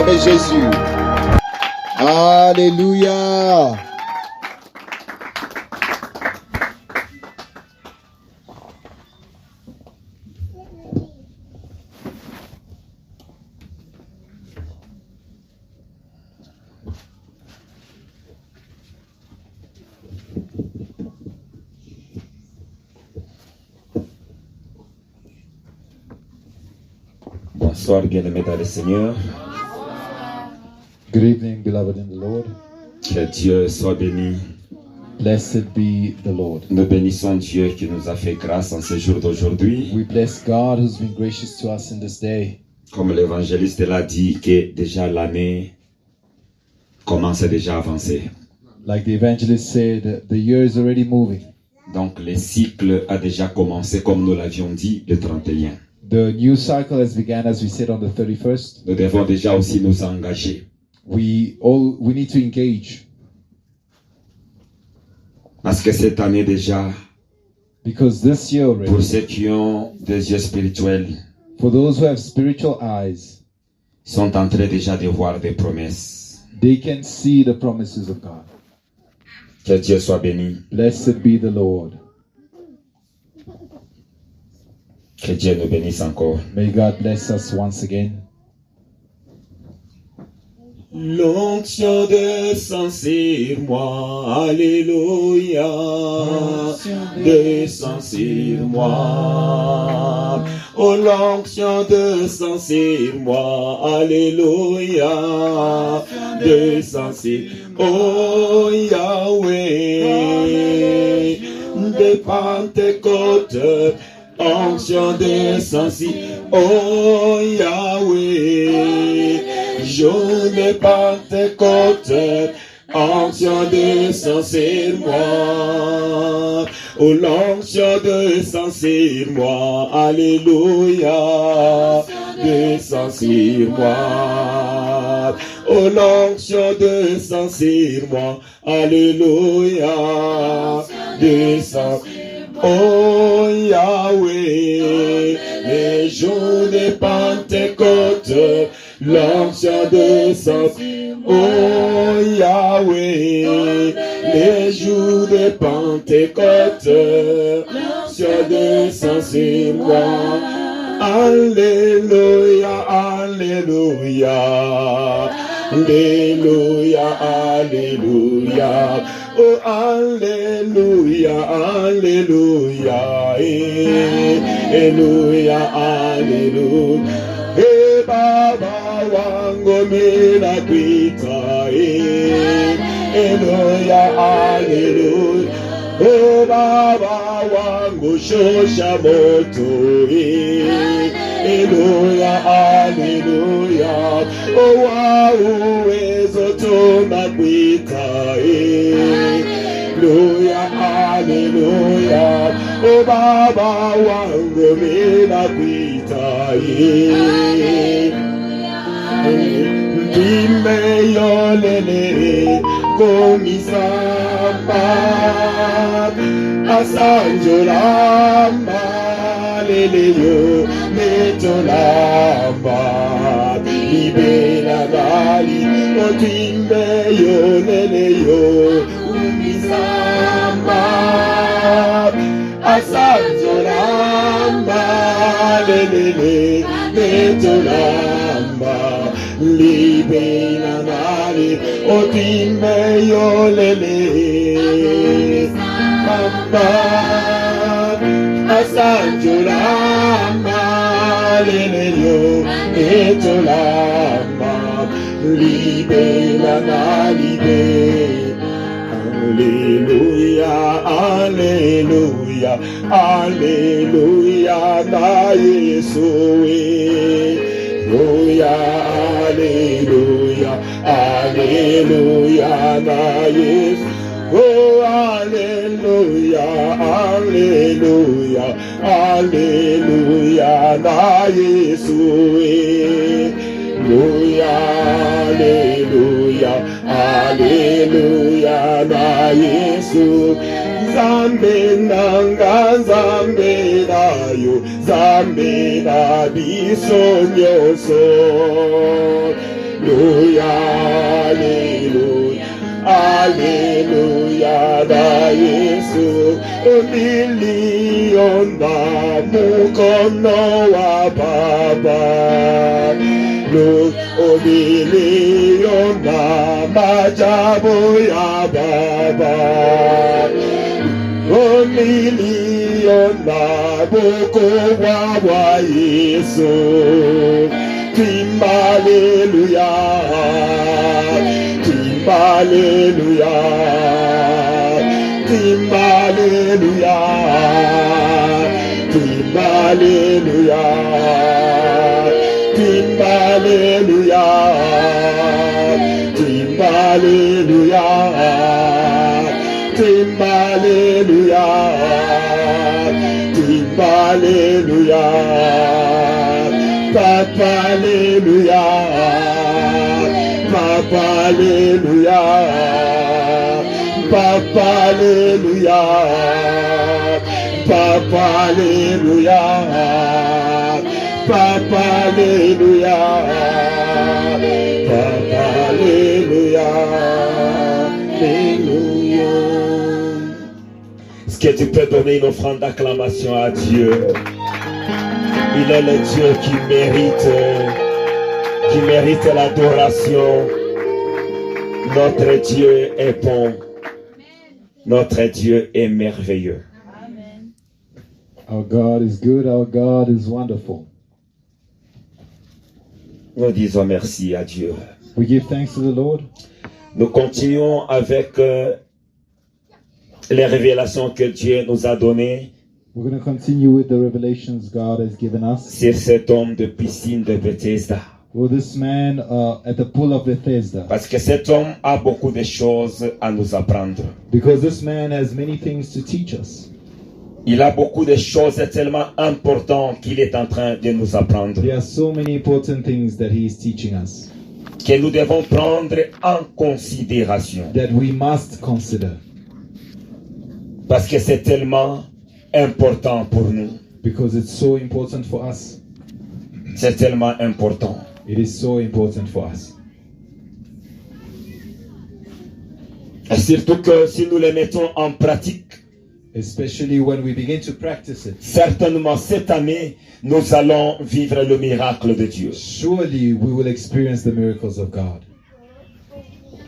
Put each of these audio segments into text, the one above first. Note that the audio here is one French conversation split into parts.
acclamer Jésus. Alléluia. Bonsoir, bien-aimés dans le Seigneur. Good evening, beloved in the Lord. Que Dieu soit béni. Blessed be the Lord. Nous bénissons Dieu qui nous a fait grâce en ce jour d'aujourd'hui. We bless God who's been gracious to us in this day. Comme l'évangéliste l'a dit, que déjà l'année commence déjà à avancer. Like the evangelist said, the year is already moving. Donc le cycle a déjà commencé, comme nous l'avions dit, le 31. The new cycle has begun, as we said, on the 31st. Nous devons déjà aussi nous engager. We need to engage. Parce que cette année déjà, Because this year pour already, ceux qui ont des yeux spirituels, for those who have spiritual eyes, sont en train déjà de voir des promesses. they can see the promises of God. Que Dieu soit béni. Blessed be the Lord. Que Dieu nous bénisse encore. May God bless us once again. L'onction descend sur moi, alléluia, descend sur moi. Oh, l'onction descend sur moi, alléluia, descend sur oh Yahweh, de Pentecôte, onction descend sur oh Yahweh. Jour de Pentecôte, onction descend sur moi. Oh, l'onction descend sur moi, alléluia, descend sur moi. Oh, l'onction descend sur moi, alléluia, descend. Oh Yahweh, les jours de Pentecôte, l'onction descend. Oh Yahweh, les jours de Pentecôte, l'onction descend sur moi. Alléluia, alléluia, alléluia, alléluia. Oh, alléluia, alléluia, alléluia, alléluia. Eh, Baba wangu mina kuita, alléluia, alléluia. Oh, Baba wangu shosha moto, alléluia, alléluia. Oh, wa uwezo tunakuita, Alléluia, alléluia. Oh, Baba wangu mina kuita, Ndime yolele komisamba asanjolamba leleyo metolamba libela gali otwimbe yoleleyo umisamba asanjolamba lelele metolamba libela gali otwimbe yolele mamba asanjolamba leleyo metolamba libela nalibe. Alléluia, alléluia, alléluia, na Yesu. Alléluia, alléluia, alléluia, na Yesu. Oh, alléluia, alléluia, alléluia, na Yesu. Alléluia, alléluia, alléluia, na Yesu. Zambe nanga, zambe nayo, zambe na biso nyonso. Alléluia, Alléluia, na Yesu, miliona mukono wa Baba. Miliona majabu ya Baba. Miliona bukubwa wa Yesu. Timba Alléluia, Timba Alléluia, Timba Alléluia, Timba Alléluia, Timba Alléluia, Timba Alléluia, Timba Alléluia, Timba Alléluia. Papa Alléluia, Papa Alléluia, Papa Alléluia, Papa Alléluia, Papa Alléluia, Papa Alléluia, Alléluia. Est-ce que tu peux donner une offrande d'acclamation à Dieu? Il est le Dieu qui mérite l'adoration. Notre Dieu est bon. Notre Dieu est merveilleux. Amen. Our God is good, our God is wonderful. Nous disons merci à Dieu. We give thanks to the Lord. Nous continuons avec les révélations que Dieu nous a données. We're going to continue with the revelations God has given us. C'est cet homme de piscine de Bethesda. Well, this man at the pool of Bethesda. Parce que cet homme a beaucoup de choses à nous apprendre. Because this man has many things to teach us. Il a beaucoup de choses tellement importantes qu'il est en train de nous apprendre. There are so many important things that he is teaching us. Que nous devons prendre en considération. That we must consider. Parce que c'est tellement important pour nous. Because it's so important for us. C'est tellement important. It is so important for us. Et surtout que si nous les mettons en pratique, especially when we begin to practice it, certainement cette année, nous allons vivre le miracle de Dieu. Surely we will experience the miracles of God.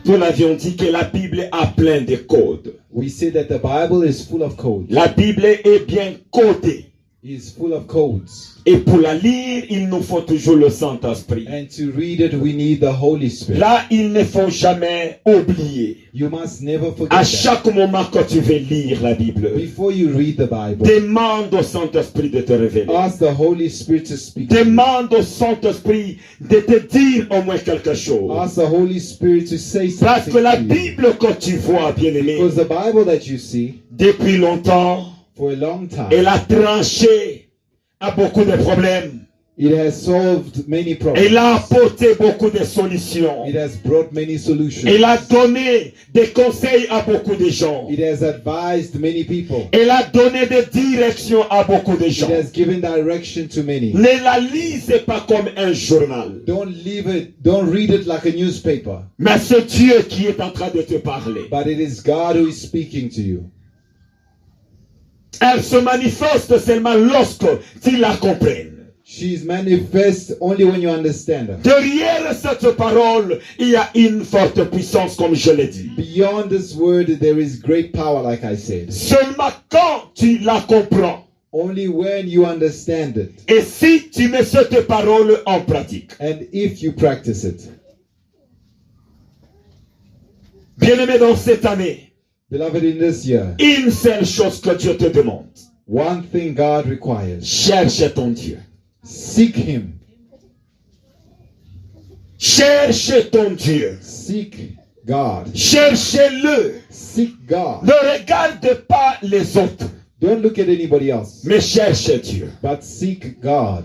Nous l'avions dit que la Bible a plein de codes. We say that the Bible is full of codes. La Bible est bien codée. It is full of codes. Et pour la lire, il nous faut toujours le Saint-Esprit. And to read it, we need the Holy Spirit. Là, il ne faut jamais oublier. You must never forget à chaque moment que tu veux lire la Bible, before you read the Bible, demande au Saint-Esprit de te révéler. Ask the Holy Spirit to speak. Demande au Saint-Esprit de te dire au moins quelque chose. Ask the Holy Spirit to say something. Parce que la Bible que tu vois, bien-aimé, because the Bible that you see, depuis longtemps, for a long time, elle a tranché à beaucoup de problèmes. It has solved many problems. Elle a apporté beaucoup de solutions. It has brought many solutions. Elle a donné des conseils à beaucoup de gens. It has advised many people. Elle a donné des directions à beaucoup de gens. It has given direction to many. Ne la lisez pas comme un journal. Don't read it like a newspaper. Mais c'est Dieu qui est en train de te parler. But it is God who is speaking to you. Elle se manifeste seulement lorsque tu la comprennes. She is manifest only when you understand her. Derrière cette parole, il y a une forte puissance, comme je l'ai dit. Beyond this word, there is great power, like I said. Seulement quand tu la comprends. Only when you understand it. Et si tu mets cette parole en pratique. And if you practice it. Bien-aimé, dans cette année, beloved, in this year, une seule chose que Dieu te demande. One thing God requires. Cherche ton Dieu. Seek Him. Cherche ton Dieu. Seek God. Cherchez-le. Seek God. Ne regarde pas les autres. Don't look at anybody else. Mais cherche Dieu. But seek God.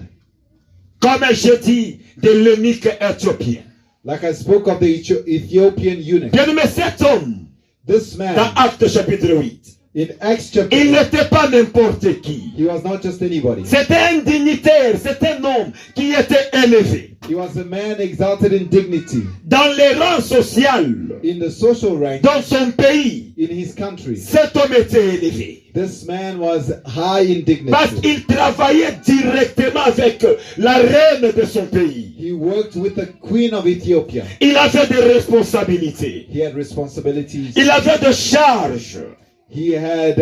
Comme je dis de l'eunuque éthiopien. Like I spoke of the Ethiopian eunuch. Bien-aimé, cet homme, this man, dans Actes chapitre 8, In Acts chapter Il 8, n'était pas n'importe qui. he was not just anybody. C'était un dignitaire, c'est un homme qui était élevé. He was a man exalted in dignity, Dans les rangs sociaux, in the social rank, dans son pays, in his country. cet homme était élevé. This man was high in Parce dignity. qu'il travaillait directement avec la reine de son pays. He worked with the queen of Ethiopia. Il avait des responsabilités. He had responsibilities. Il avait des charges. He had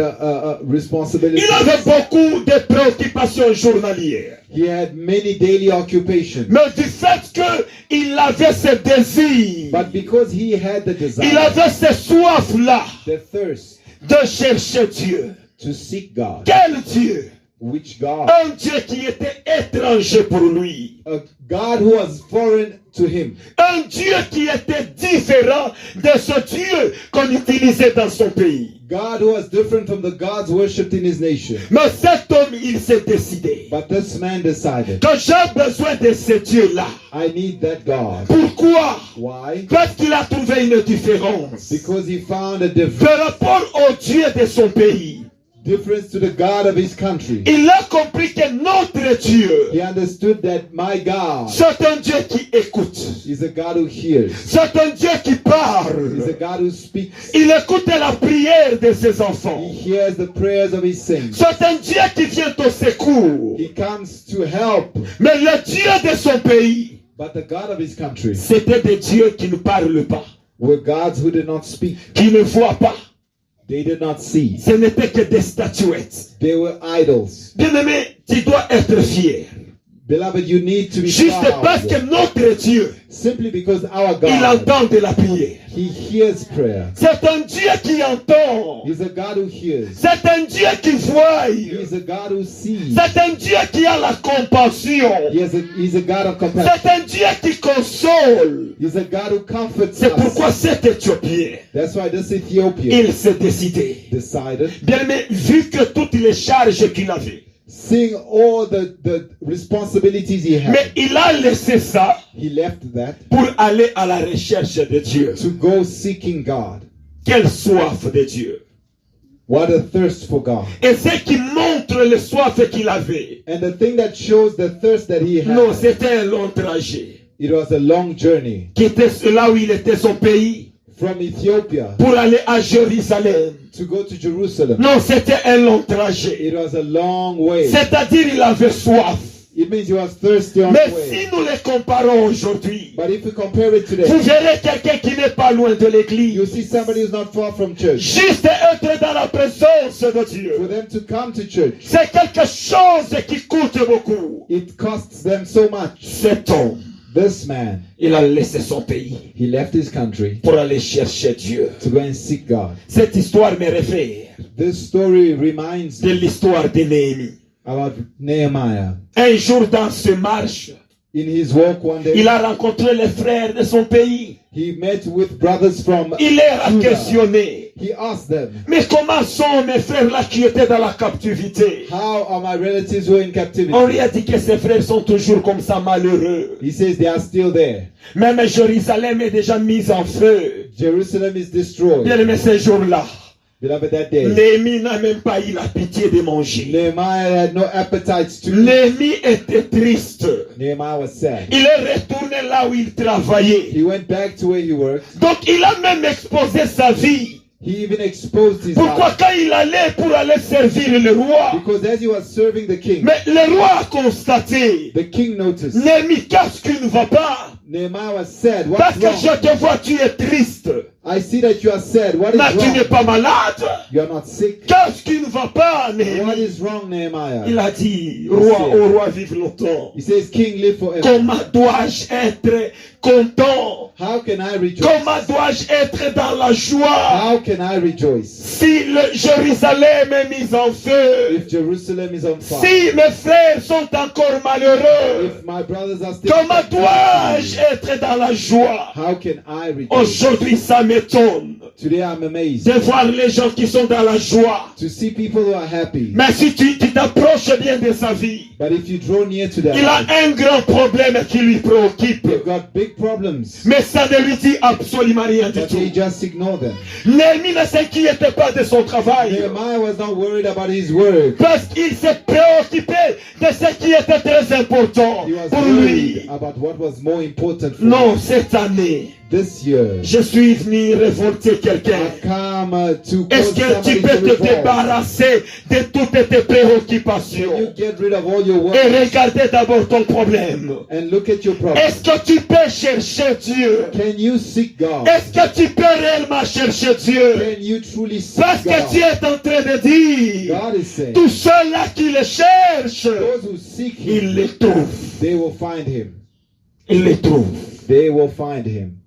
responsibilities. Il avait beaucoup de préoccupations journalières. He had many daily occupations. Mais du fait qu'il avait ce désir, But because he had the il desire, avait ce soif-là the thirst de chercher Dieu. to seek God, Quel Dieu? which God, Un Dieu qui était étranger pour lui. a God who was foreign to him, Un Dieu qui était différent de ce Dieu qu'on utilisait dans son pays. God who was different from the gods worshipped in his nation. Mais cet homme, il s'est décidé But this man decided, que j'ai besoin de ce Dieu-là. I need that God. Pourquoi? Why? Parce qu'il a trouvé une différence Because he found a par rapport au Dieu de son pays. difference to the God of his country. Il a compris que notre Dieu, He understood that my God c'est un Dieu qui écoute. is a God who hears. C'est un Dieu qui He's a parle. God who speaks. Il écoute la prière de ses He enfants. hears the prayers of his saints. C'est un Dieu qui vient au secours. He comes to help. Mais le Dieu de son pays, But the God of his country c'était des dieux qui ne parlent pas, were gods who did not speak. qui ne voient pas. They did not see. Ce n'était que des statuettes. They were idols. Bien-aimé, tu dois être fier. Beloved, you need to be Juste parce que proud. notre Dieu, Simply because our il God, entend de la prière. he hears prayer. C'est un Dieu qui entend. He's a God who hears. C'est un Dieu qui voit. He's a God who sees. C'est un Dieu qui a la compassion. He's a God of compassion. C'est un Dieu qui console. He's a God who comforts C'est pourquoi us. cet Éthiopien, That's why this Ethiopian il s'est décidé. decided, Bien, mais vu que toutes les charges qu'il avait, seeing all the responsibilities he mais had, il a laissé ça he left that pour aller à la recherche de Dieu. to go seeking God. Quelle soif de Dieu. What a thirst for God. Et ce qui montre le soif qu'il avait, And the thing that shows the thirst that he non, had, c'était un long trajet. it was a long journey Quitter là où il était son pays from Ethiopia pour aller à Jérusalem. to go to Jerusalem. Non, c'était un long trajet. It was a long way. C'est-à-dire il avait soif. It means he was thirsty on Mais the way. si nous les comparons aujourd'hui, But if we compare it vous today, verrez quelqu'un qui n'est pas loin de you l'église. see somebody who's not far from church. Juste être dans la présence de For Dieu. them to come to church, C'est quelque chose qui coûte beaucoup. it costs them so much. Cet homme, This man, il a laissé son pays he left his country pour aller chercher Dieu. to go and seek God. Cette histoire me réfère This story reminds de l'histoire de Néhémie. about Nehemiah. Un jour dans ce marche, In his walk one day, il a rencontré les frères de son pays. he met with brothers from Il leur a Judah. questionné. He asked them, Mais comment sont mes frères là qui étaient dans la captivité? how are my relatives who are in captivity? On lui a dit que ses frères sont toujours comme ça malheureux. He says they are still there. Même Jérusalem est déjà mise en feu. Jerusalem is destroyed. Bien aimé, ces jours-là, Beloved, that day, Néhémie n'a même pas eu la pitié de manger. Nehemiah had no appetite to eat. Néhémie était triste. Nehemiah was sad. Il est retourné là où il travaillait. He went back to where he worked. Donc il a même exposé sa vie. He even exposed his Pourquoi life. quand il allait pour aller servir le roi, Because as he was serving the king, mais le roi a constaté, the king noticed. Néhémie, qu'est-ce qui ne va pas? Nehemiah was sad. Parce What's que je wrong? te vois, tu es triste. I see that you are sad. What is Mais tu n'es wrong? pas malade. You are not sick. Qu'est-ce qui ne va pas, What Néhémie? is wrong, Nehemiah? Il a dit, roi, au roi vive longtemps. He says, King, live forever. Comment dois-je être content? How can I rejoice? Comment dois-je être dans la joie? How can I rejoice? Si le Jérusalem est mis en feu, If Jerusalem is on fire, si mes frères sont encore malheureux, if my brothers are still comment captive, dois-je être dans la joie? how can I rejoice? Aujourd'hui, ça m'étonne. Today I'm amazed de voir les gens qui sont dans la joie. to see people who are happy. Mais si tu t'approches bien de sa vie, But if you draw near to their il a life, un grand problème qui lui préoccupe. they've got big problems. Mais ça ne lui dit absolument rien du But tout. he just ignore them. L'ennemi ne s'inquiétait pas de son travail. Nehemiah was not worried about his work. Parce qu'il s'est préoccupé de ce qui était très important He was pour worried lui. about what was more important for Non, him. cette année, This year, je suis venu révolter quelqu'un. I come to Est-ce cause que somebody tu to peux te revolt. débarrasser de toutes tes Can you préoccupations get rid of all your et work regarder d'abord ton problème? and look at your problem? Est-ce que tu peux chercher Dieu? Can you seek God? Est-ce que tu peux réellement chercher Dieu? Can you truly seek Parce que tu God? es en train de dire, God is saying, tous ceux-là qui le cherchent, those who seek ils Him, le trouvent. they will find Him. Ils le trouvent. They will find Him.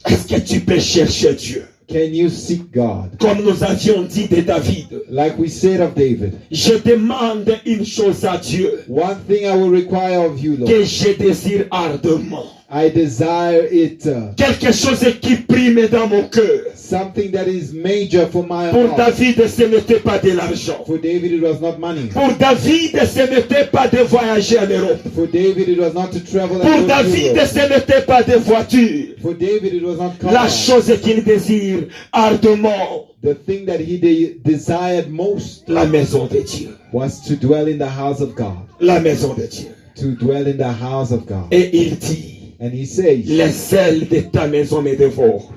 Est-ce que tu peux chercher Dieu? Can you seek God? Comme nous avions dit de David, Like we said of David, je demande une chose à Dieu one thing I will require of you, Lord. que je désire ardemment. I desire it, Quelque chose qui prime dans mon cœur. something that is major for my Pour heart. David, ce n'était pas de l'argent. For David, it was not money. Pour David, ce n'était pas de voyager en Europe. For David, it was not to travel Pour and go to David, Europe. ce n'était pas de voiture. For David, it was not car. La chose qu'il désire ardemment, The thing that he desired most la maison de Dieu. was to dwell in the house of God. La maison de Dieu. To dwell in the house of God. Et il dit, And he says, les ailes de ta maison me dévorent.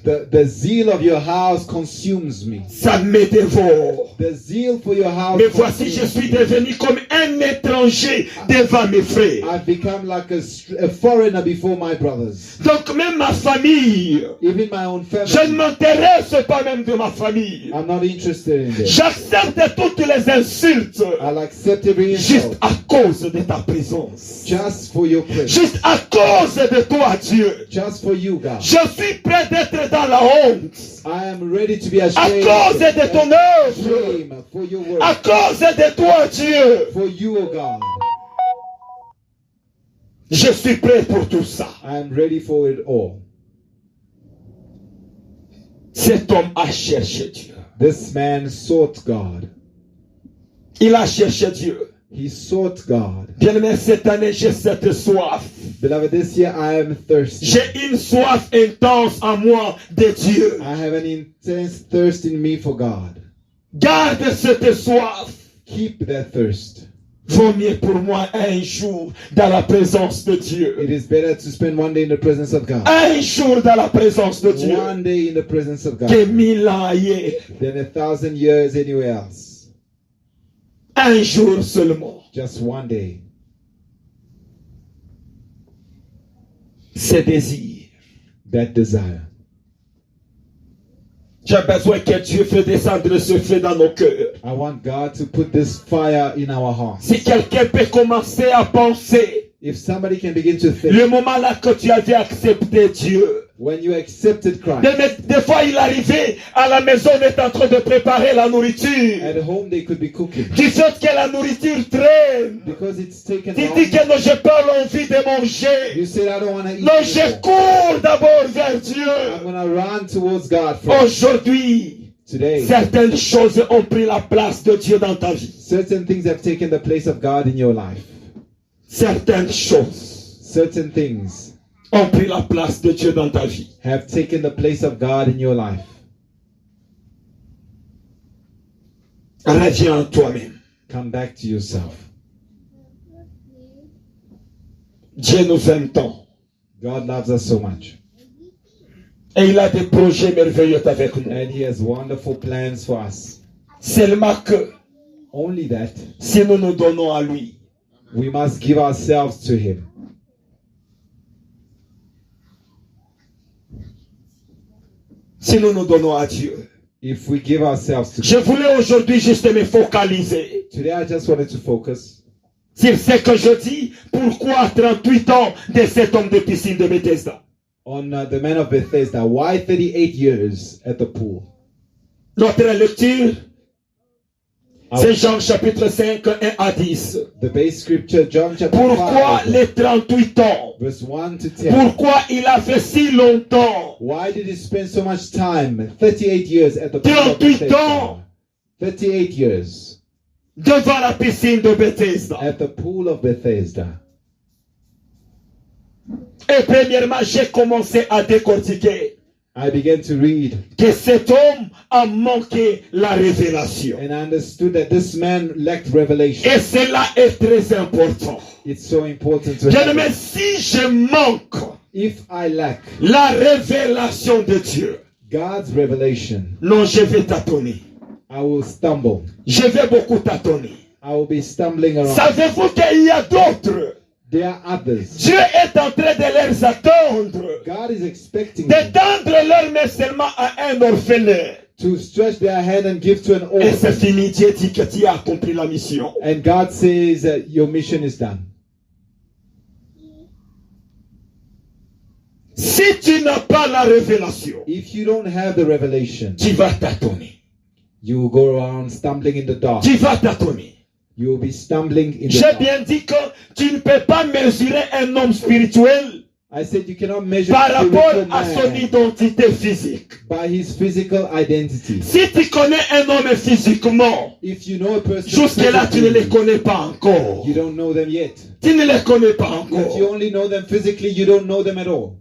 the zeal of your house consumes me. Ça me dévore. The zeal for your house Mais voici, je suis consumes me. devenu comme un étranger devant mes frères. I've become like a foreigner before my brothers. Donc même ma famille, Even my own je ne family. m'intéresse pas même de ma famille. I'm not interested in them. J'accepte toutes les insultes I'll accept every juste insult à cause de ta présence. just for your presence. Juste à cause de toi, Dieu. Just for you, God. Je suis prêt d'être dans la honte I am ready to be à ashamed. cause de ton œuvre. Shame for your À work. cause de toi, Dieu. For you, O God. Je suis prêt pour tout ça. I am ready for it all. Cet homme a cherché Dieu. This man sought God. Il a cherché Dieu. He sought God. Bien-aimé, cette année, j'ai cette soif. Beloved, this year I am thirsty. J'ai une soif intense en moi de Dieu. I have an intense thirst in me for God. Garde cette soif. Keep that thirst. Vaut mieux pour moi un jour dans la présence de Dieu. It is better to spend one day in the presence of God. Un jour dans la présence de Dieu One day in the presence of que God 1000 ans ailleurs. than 1,000 years anywhere else. Un jour seulement. Just one day. Ce désir. That desire. J'ai besoin que Dieu fasse descendre ce feu dans nos cœurs. I want God to put this fire in our hearts. Si quelqu'un peut commencer à penser, If somebody can begin to think, le moment là que tu avais accepté Dieu, when you accepted Christ, des fois il arrivait à la maison, on est en train de préparer la nourriture. at home they could be cooking. Du fait que la nourriture traîne, Because it's taken tu dis long. que non, j'ai pas l'envie de manger. You said, I don't want to eat Non, je anymore. cours d'abord vers I'm Dieu. going to run towards God first. Aujourd'hui, Today, certaines choses ont pris la place de Dieu dans ta vie. certain things have taken the place of God in your life. Certaines choses Certain things ont pris la place de Dieu dans ta vie. have taken the place of God in your life. Reviens en toi-même. Come back to yourself. Dieu nous aime tant. God loves us so much. Et il a des projets merveilleux avec nous. And He has wonderful plans for us. Seulement que Only that si nous nous donnons à lui, we must give ourselves to Him. si nous nous donnons à Dieu. If we give ourselves to Je God. voulais aujourd'hui juste me focaliser Today I just wanted to focus sur ce que je dis. Pourquoi 38 ans de cet homme de piscine de Bethesda? on the man of Bethesda. Why 38 years at the pool? Notre lecture, C'est Jean chapitre 5, 1 à 10. The base scripture, John chapter Pourquoi 5, les 38 ans? verse 1 to 10. Pourquoi il a fait si longtemps? Why did he spend so much time? 38 years at the pool of 38 Bethesda. ans. 38 years Devant la piscine de Bethesda. at the pool of Bethesda. Et premièrement, j'ai commencé à décortiquer I began to read que cet homme a manqué la révélation. and I understood that this man lacked revelation. Et cela est très important. It's so important to Bien have aimé, it. si je manque If I lack la révélation de Dieu, God's revelation, non, je vais tâtonner. I will stumble. Je vais beaucoup tâtonner. I will be stumbling around. Savez-vous qu'il y a d'autres? There are others. Dieu est en train de les attendre, God is expecting them d'étendre leur main seulement à un orphelin. to stretch their hand and give to an Et c'est orphan. fini, Dieu dit que tu as accompli la mission. And God says that your mission is done. Si tu n'as pas la révélation, If you don't have the revelation, tu vas tâtonner. you will go around stumbling in the dark. Tu vas tâtonner. You will be stumbling in the J'ai dark. bien dit que tu ne peux pas mesurer un homme spirituel I said you cannot measure par rapport spiritual à son man identité physique. by his physical identity. Si tu connais un homme physiquement, If you know a person jusque-là tu ne les physically, connais pas encore. you don't know them yet. Tu ne les connais pas If you encore. only know them physically, you don't know them at all.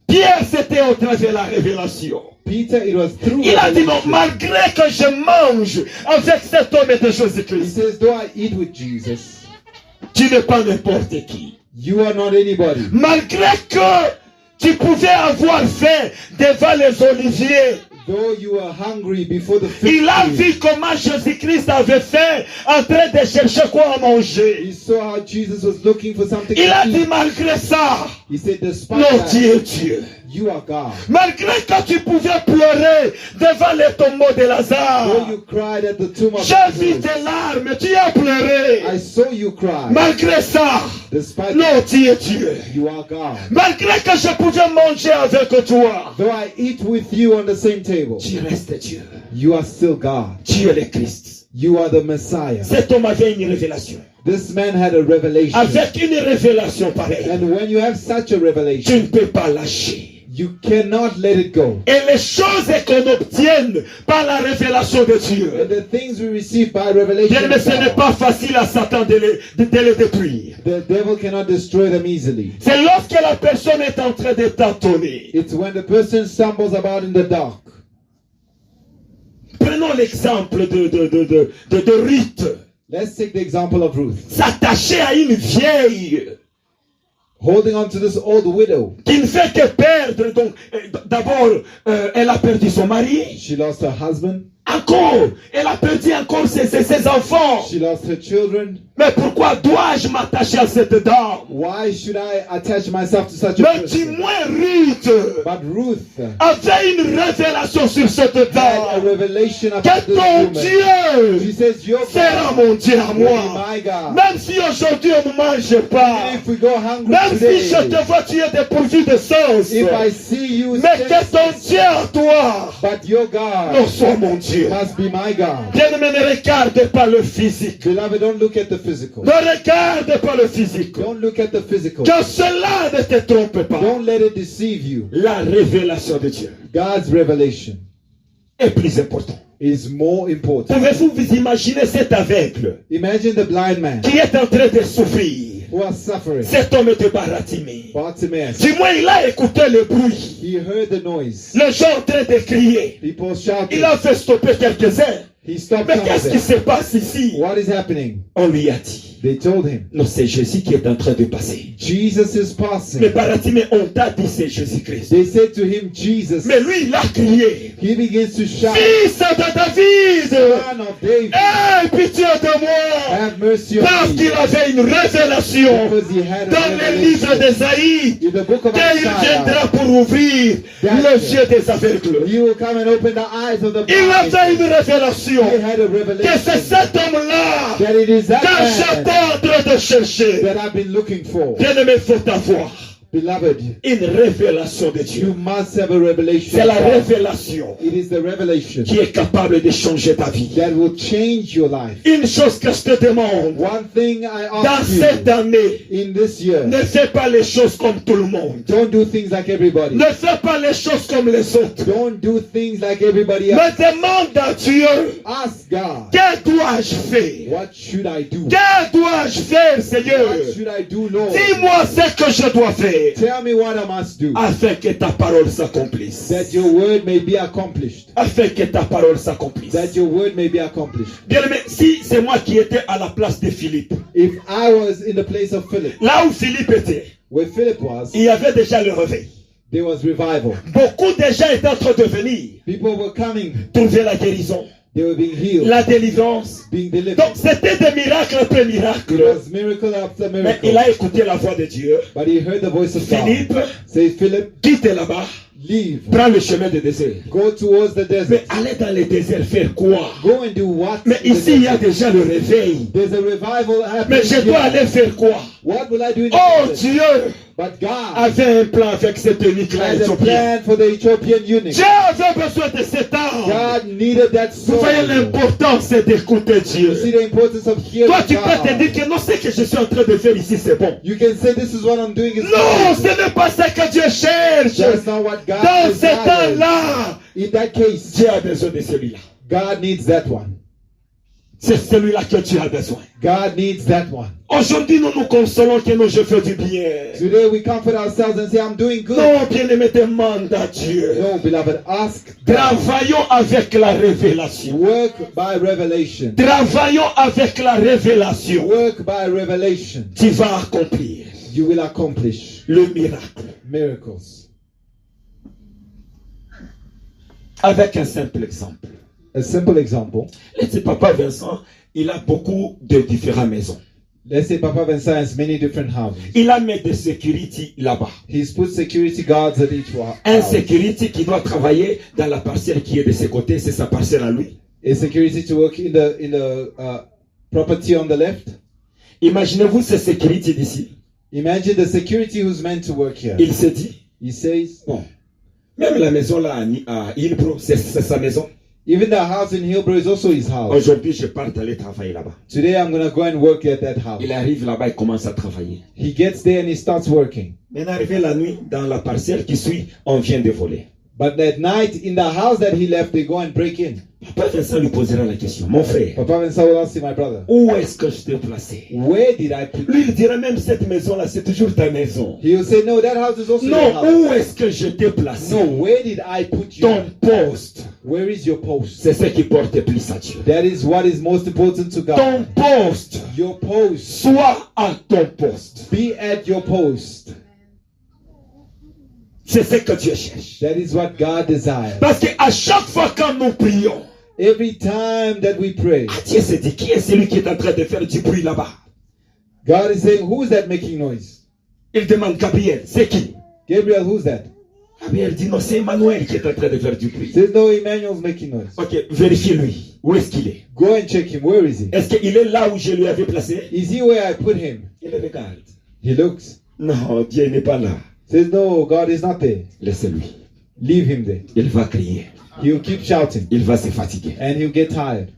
Pierre, c'était au travers de la révélation. Peter, it was through Il a dit non, revelation. malgré que je mange avec cet homme de He Jésus-Christ, says, though I eat with Jesus, tu n'es pas n'importe qui. you are not anybody. Malgré que tu pouvais avoir faim devant les oliviers, Though you are hungry before the fig il a tree, vu comment Jésus-Christ avait faim en train de chercher quoi à manger. he saw how Jesus was looking for something Il a to dit eat. malgré ça, He said, despite non, that, tu es Dieu. you are God. Malgré que tu pouvais pleurer devant les tombeaux de Lazare, Though you cried at the tomb of j'ai vu Jesus, tes larmes, tu as pleuré. I saw you cry. Malgré ça, Despite non, that, tu es Dieu. you are God. Malgré que je pouvais manger avec toi, Though I eat with you on the same table, tu restes Dieu. you are still God. Tu es le Christ. You are the Messiah. Cet homme avait une révélation. This man had a revelation. Avec une révélation pareille, And when you have such a tu revelation, ne peux pas lâcher. you cannot let it go. Et les choses qu'on obtienne par la révélation de And Dieu, the things we receive by revelation, bien, mais ce n'est of God, pas facile à Satan de les détruire. the devil cannot destroy them easily. C'est lorsque la personne est en train de tâtonner. It's when the person stumbles about in the dark. Prenons l'exemple de Ruth, Let's take the example of Ruth. s'attacher à une vieille Holding on to this old widow. qui ne fait que perdre. Donc, d'abord, elle a perdu son mari. She lost her husband. Encore, elle a perdu encore ses enfants. She lost her children. Mais pourquoi dois-je m'attacher à cette dame? Why should I attach myself to such a Mais du person? moins, Ruth But Ruth avait une révélation sur cette had a dame. revelation Que about this ton woman. She Dieu says, your sera God mon Dieu à will be moi. my God. Même si aujourd'hui on ne mange pas. If we go hungry Même si je today, te vois, tu es dépourvu de sens. if I see you, Mais que ton Dieu à toi but your non God soit mon Dieu. must be my God. Bien-aimé, ne regarde pas le physique. Beloved, don't look at the physical. Ne regarde pas le physique. Don't look at the physical. Que cela ne te trompe pas. Don't let it deceive you. La révélation de Dieu God's revelation est plus importante. is more important. Pouvez-vous vous imaginer cet aveugle Imagine the blind man qui est en train de souffrir? who was suffering. Cet homme de Baratimée. Bartimaeus. Du moins, il a écouté le bruit. He heard the noise. Les gens en train de crier. People shouting. Il a fait stopper quelques-uns. He stopped Mais some of qu'est-ce qui them. se passe ici? What is happening? On lui a dit. They told him, Non, c'est Jésus qui est en train de passer. Jesus is Mais passing. Baratimée, on t'a dit c'est Jésus-Christ. They said to him, Jesus. Mais lui, il a crié. He begins to shout, Fils de David! Son of David, Aie pitié de moi! have mercy on Parce me. qu'il avait une révélation Because he had a dans le livre revelation. d'Ésaïe In the book of qu'il Isaiah, viendra pour ouvrir les yeux des aveugles. he will come and open the eyes of the Il a fait blind. une révélation He had a que c'est revelation cet homme-là that it is that que man j'étais en train de chercher. that I've been looking for. Bien-aimé, il faut avoir Beloved, une révélation de Dieu. you must have a revelation. C'est la of God. révélation It is the revelation qui est capable de changer ta vie. that will change your life. Une chose que je te demande, One thing I dans ask cette you année, in this year, ne fais pas les choses comme tout le monde. don't do things like everybody. Ne fais pas les choses comme les autres. Don't do things like everybody else. Me demande à Dieu, Ask God, que dois-je faire? what should I do? Que dois-je faire, Seigneur? What should I do, Lord? Dis-moi ce que je dois faire Tell me what I must do, afin que ta parole s'accomplisse. that your word may be accomplished. Afin que ta parole s'accomplisse. That your word may be accomplished. Bien aimé, si c'est moi qui étais à la place de Philippe, If I was in the place of Philip, là où Philippe était, where Philip was, il y avait déjà le réveil. there was revival. Beaucoup de gens étaient en train de venir People were coming, trouver la guérison, they were being healed, la délivrance. being delivered. Donc c'était des miracles après It miracles. was miracle after Mais miracle. il a écouté la voix de Dieu. But he heard the voice of God. Philippe, Say, Philip, quitte là-bas, leave. prends le chemin du désert. Go towards the desert. Mais aller dans le désert faire quoi? Go and do what? Mais in the ici il y a desert? déjà le réveil. There's a revival Mais happening je dois here. aller faire quoi? What will I do in the Oh desert? Dieu But God avait un plan avec cet unique-là has a éthiopien. plan for the Ethiopian eunuch. Dieu avait besoin de cet homme. God needed that Vous voyez soul. l'importance d'écouter You Dieu. see the importance of hearing Toi tu peux te God. dire que non, ce que je suis en train de faire ici c'est bon. You can say this is what I'm doing is Non, good. ce n'est pas ça que Dieu cherche. That's not what God Dans ce desires. temps-là, In that case, Dieu a besoin de celui-là. God needs that one. C'est celui-là que tu as besoin. God needs that one. Aujourd'hui, nous nous consolons que nous je fais du bien. Today we comfort ourselves and say, I'm doing good. Non, bien-aimé, demande à Dieu. No, beloved, ask God. Travaillons avec la révélation. Work by revelation. Travaillons avec la révélation. Work by revelation. Tu vas accomplir You will accomplish le miracle. miracles. Avec un simple exemple. A simple example. Let's say Papa Vincent, il a beaucoup de différentes maisons. Let's say Papa Vincent has many different houses. Il a mis des security là-bas. He's put security guards at each Un house. security qui doit travailler dans la parcelle qui est de ses côtés, c'est sa parcelle à lui. A security to work in the property on the left. Imaginez-vous ce security d'ici. Imagine the security who's meant to work here. Il se dit, He says, bon, même la maison là à Hillbrook, c'est sa maison. even the house in Hillbrow is also his house. Aujourd'hui, je pars aller travailler là-bas. Today I'm going to go and work at that house. Il arrive là-bas, il commence à travailler. He gets there and he starts working. Mais arrivé la nuit, dans la parcelle qui suit, on vient de voler. But that night, in the house that he left, they go and break in. Papa Vincent lui posera la question, mon frère, Papa Vincent will ask him, my brother, où est-ce que je t'ai placé? where did I put you? Lui, il dira même cette maison-là, c'est toujours ta maison. He will say, no, that house is also your Non, house. où est-ce que je t'ai placé? No, where did I put you? Ton poste, Where is your post? c'est ce qui porte plus à Dieu. That is what is most important to God. Ton poste, Your post. sois à ton poste. Be at your post. C'est ce que Dieu cherche. That is what God desires. Parce qu'à chaque fois quand nous prions, Every time that we pray, Dieu se dit, qui est celui qui est en train de faire du bruit là-bas? God is saying, who is that making noise? Il demande Gabriel, c'est qui? Gabriel, who's that? Gabriel dit, non, c'est Emmanuel qui est en train de faire du He bruit. says, no, Emmanuel's making noise. Ok, vérifiez-lui. Où est-ce qu'il est? Go and check him. Where is he? Est-ce qu'il est là où je lui avais placé? Is he where I put him? Il regarde. He looks. Non, Dieu n'est pas là. Says, no, God is not there. Laissez-lui. Leave him there. Il va crier. He'll keep shouting Il va se fatiguer. and he'll get tired.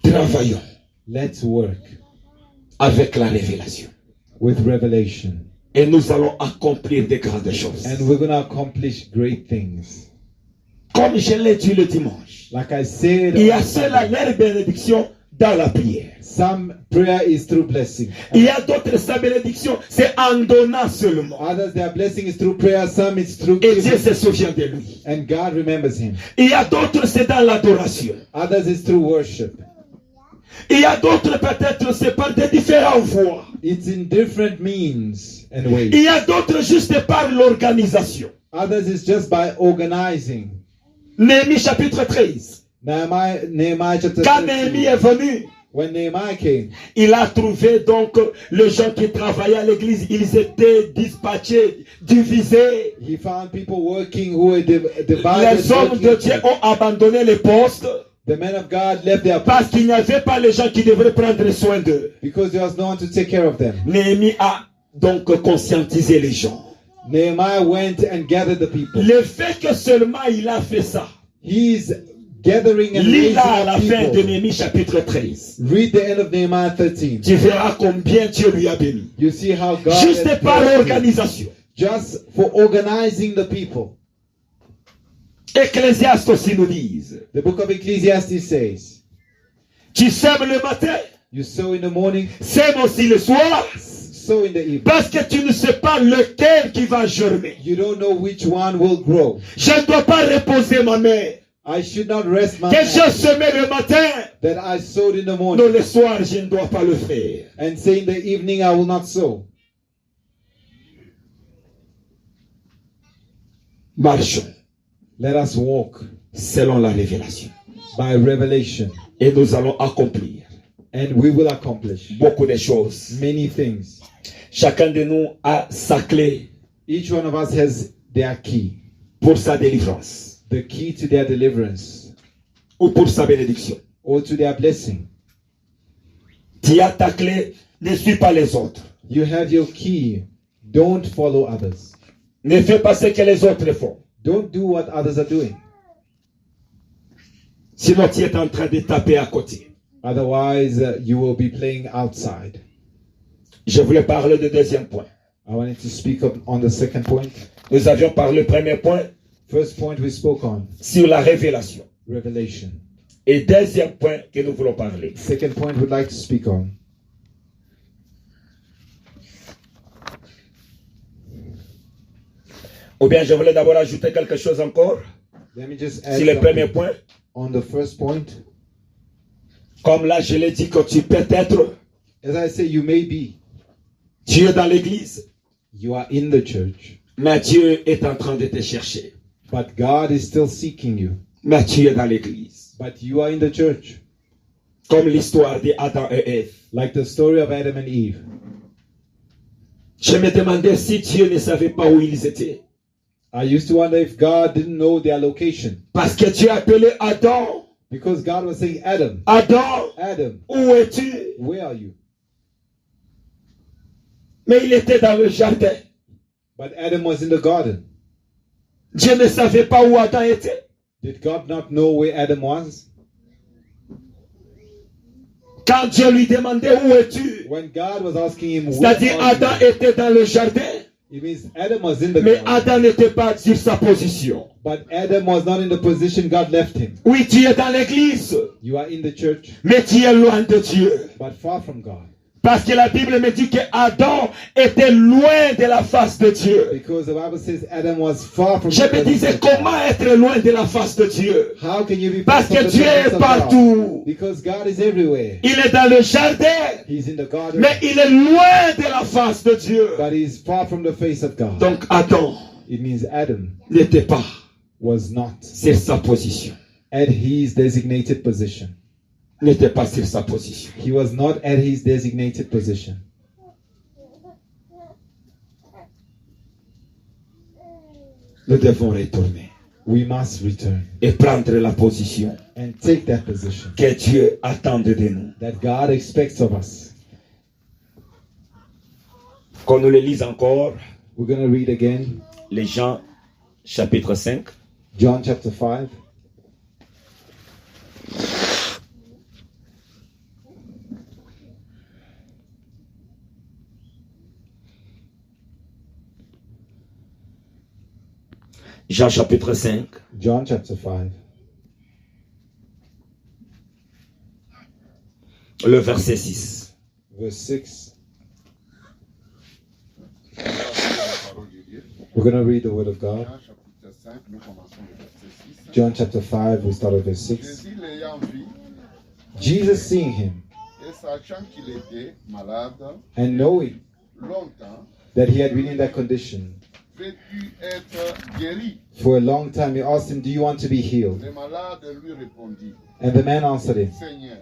Travaillons Let's work avec la révélation. with revelation Et nous allons accomplir de grandes choses. and we're going to accomplish great things. Comme je l'ai dit le dimanche, Like I said, il y a cela leur bénédiction dans la prière. some prayer is through blessing. Il y a d'autres, sa bénédiction, c'est en donnant seulement. Others, their blessing is through prayer. Some it's through Et Dieu giving. se souvient de lui. And God remembers him. Il y a d'autres, c'est dans l'adoration. Others it's through worship. Il y a d'autres, peut-être, c'est par des différentes voies. It's in different means and ways. Il y a d'autres juste par l'organisation. Others is just by organizing. Néhémie chapitre 13. Nehemiah chapter Quand 13. Néhémie est venu, When Nehemiah came, il a trouvé donc les gens qui travaillaient à l'église. Ils étaient dispatchés, divisés. he found people working who were divided. Les hommes de Dieu ont abandonné les postes. The men of God left their Parce qu'il n'y avait pas les gens qui devraient prendre soin d'eux. because there was no one to take care of them. Néhémie a donc conscientisé les gens. Nehemiah went and gathered the people. Le fait que seulement il a fait ça. He's gathering and Lis raising là à la up fin de people. Néhémie chapitre 13. Read the end of Nehemiah 13. Tu verras combien Dieu lui a béni. You see how God Juste has par blessed him. l'organisation. Just for organizing the people. Ecclésiaste aussi nous disent. The book of Ecclesiastes says, Tu sèmes le matin, you sow in the morning, sème aussi le soir. sow in the evening. Parce que tu ne sais pas lequel qui va germer. You don't know which one will grow. Je ne dois pas reposer ma main. I should not rest my Que hand je semé le matin. that I sowed in the Non, morning, le soir, je ne dois pas le faire. and say in the evening I will not sow. Marchons Let us walk selon la révélation. by revelation, Et nous allons accomplir and we will accomplish beaucoup de choses. many things. Chacun de nous a sa clé Each one of us has their key, pour sa délivrance the key to their deliverance ou pour sa bénédiction. or to their blessing. Tu as ta clé, ne suis pas les autres. You have your key. Don't follow others. Ne fais pas ce que les autres font. Don't do what others are doing. Sinon, tu es en train de taper à côté. Otherwise, you will be playing outside. Je voulais parler du deuxième point. I wanted to speak up on the second point. Nous avions parlé, premier point, First point we spoke on, sur la révélation. revelation. Et deuxième point que nous voulons parler. Second point we'd like to speak on, Ou bien je voulais d'abord ajouter quelque chose encore let me just add sur le premier something point. on the first point. Comme là, je l'ai dit que tu peux être, As I say, you may be, tu es dans l'église, you are in the church, mais Dieu est en train de te chercher. but God is still seeking you. Mais tu es dans l'église. But you are in the church, Comme l'histoire d'Adam et Ève. like the story of Adam and Eve. Je me demandais si Dieu ne savait pas où ils étaient. I used to wonder if God didn't know their location, Parce que Dieu appelait Adam. because God was saying, Adam, Adam, Adam, où es-tu? where are you? Mais il était dans le jardin. But Adam was in the garden. Dieu ne savait pas où Adam était. Did God not know where Adam was? Quand Dieu lui demandait où es-tu? When God was asking him, where C'est-à-dire are Adam you? était dans le jardin. It means Adam was in the Mais garden. Adam n'était pas sur sa position. But Adam was not in the position God left him. Oui, tu es dans l'église. You are in the church, Mais tu es loin de Dieu. but far from God. Parce que la Bible me dit que Adam était loin de la face de Dieu. Because the Bible says Adam was far from Je the me presence disais of God. comment être loin de la face de Dieu. How can you be Parce far que from the Dieu presence est of partout. God? Because God is everywhere. Il est dans le jardin, He's in the garden, mais il est loin de la face de Dieu. but he's far from the face of God. Donc Adam It means Adam n'était pas was not sur sa position. at his designated position. N'était pas sur sa position. He was not at his designated position. Nous devons retourner We must return et prendre la position and take that position que Dieu attend de nous. that God expects of us. Qu'on nous le lise encore, We're going to read again les Jean chapitre 5. John chapter 5. Jean chapitre 5, John chapter 5, le verset 6. verse 6. We're going to read the word of God. Jean chapitre 5, nous commençons le verset 6. John chapter 5, we start at verse 6. Jésus l'ayant vu Jesus seeing him et sachant qu'il était malade and knowing longtemps, that he had been in that condition veut-tu être guéri? for a long time, he asked him, do you want to be healed? Le malade lui répondit, And the man answered him, Seigneur,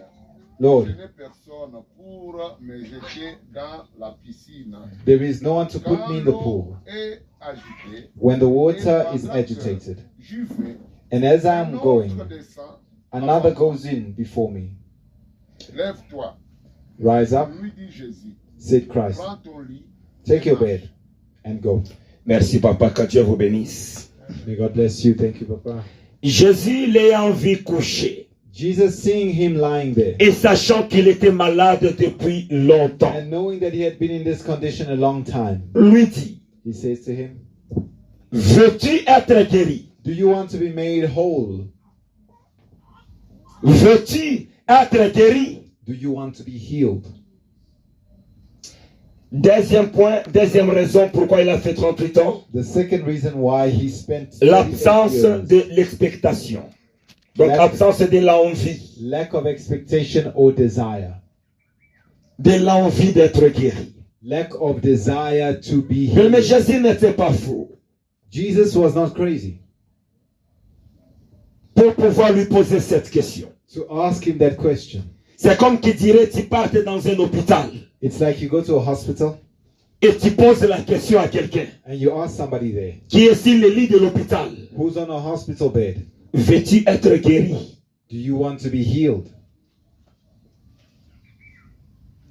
je Lord, n'ai personne pour me jeter dans la piscine. there is no one to put Quand me in the l'eau pool est agitée, when the et water is pendant que agitated. j'y vais, And as I un am autre going, descend Another goes in before me. Lève-toi. Rise up, Lui dit Jésus. said Christ. Prends ton lit. Take your bed and go. Merci, papa, que Dieu vous bénisse. May God bless you. Thank you, Papa. Jésus l'ayant vu couché Jesus, seeing him lying there et sachant qu'il était malade depuis longtemps, and knowing that he had been in this condition a long time, lui dit, he says to him, veux-tu être guéri? do you want to be made whole? Veux-tu être guéri? Do you want to be healed? Deuxième point, deuxième raison pourquoi il a fait 38 ans, The second reason why he spent 38 l'absence years, de l'expectation. Donc, absence de l'envie, lack of expectation or desire, de l'envie d'être guéri. lack of desire to be Mais healed. Jésus n'était pas fou Jesus was not crazy pour pouvoir lui poser cette question. to ask him that question. C'est comme qui dirait, tu partes dans un hôpital It's like you go to a hospital et tu poses la question à quelqu'un and you ask somebody there qui est sur le lit de l'hôpital, who's on a hospital bed, veux-tu être guéri? do you want to be healed?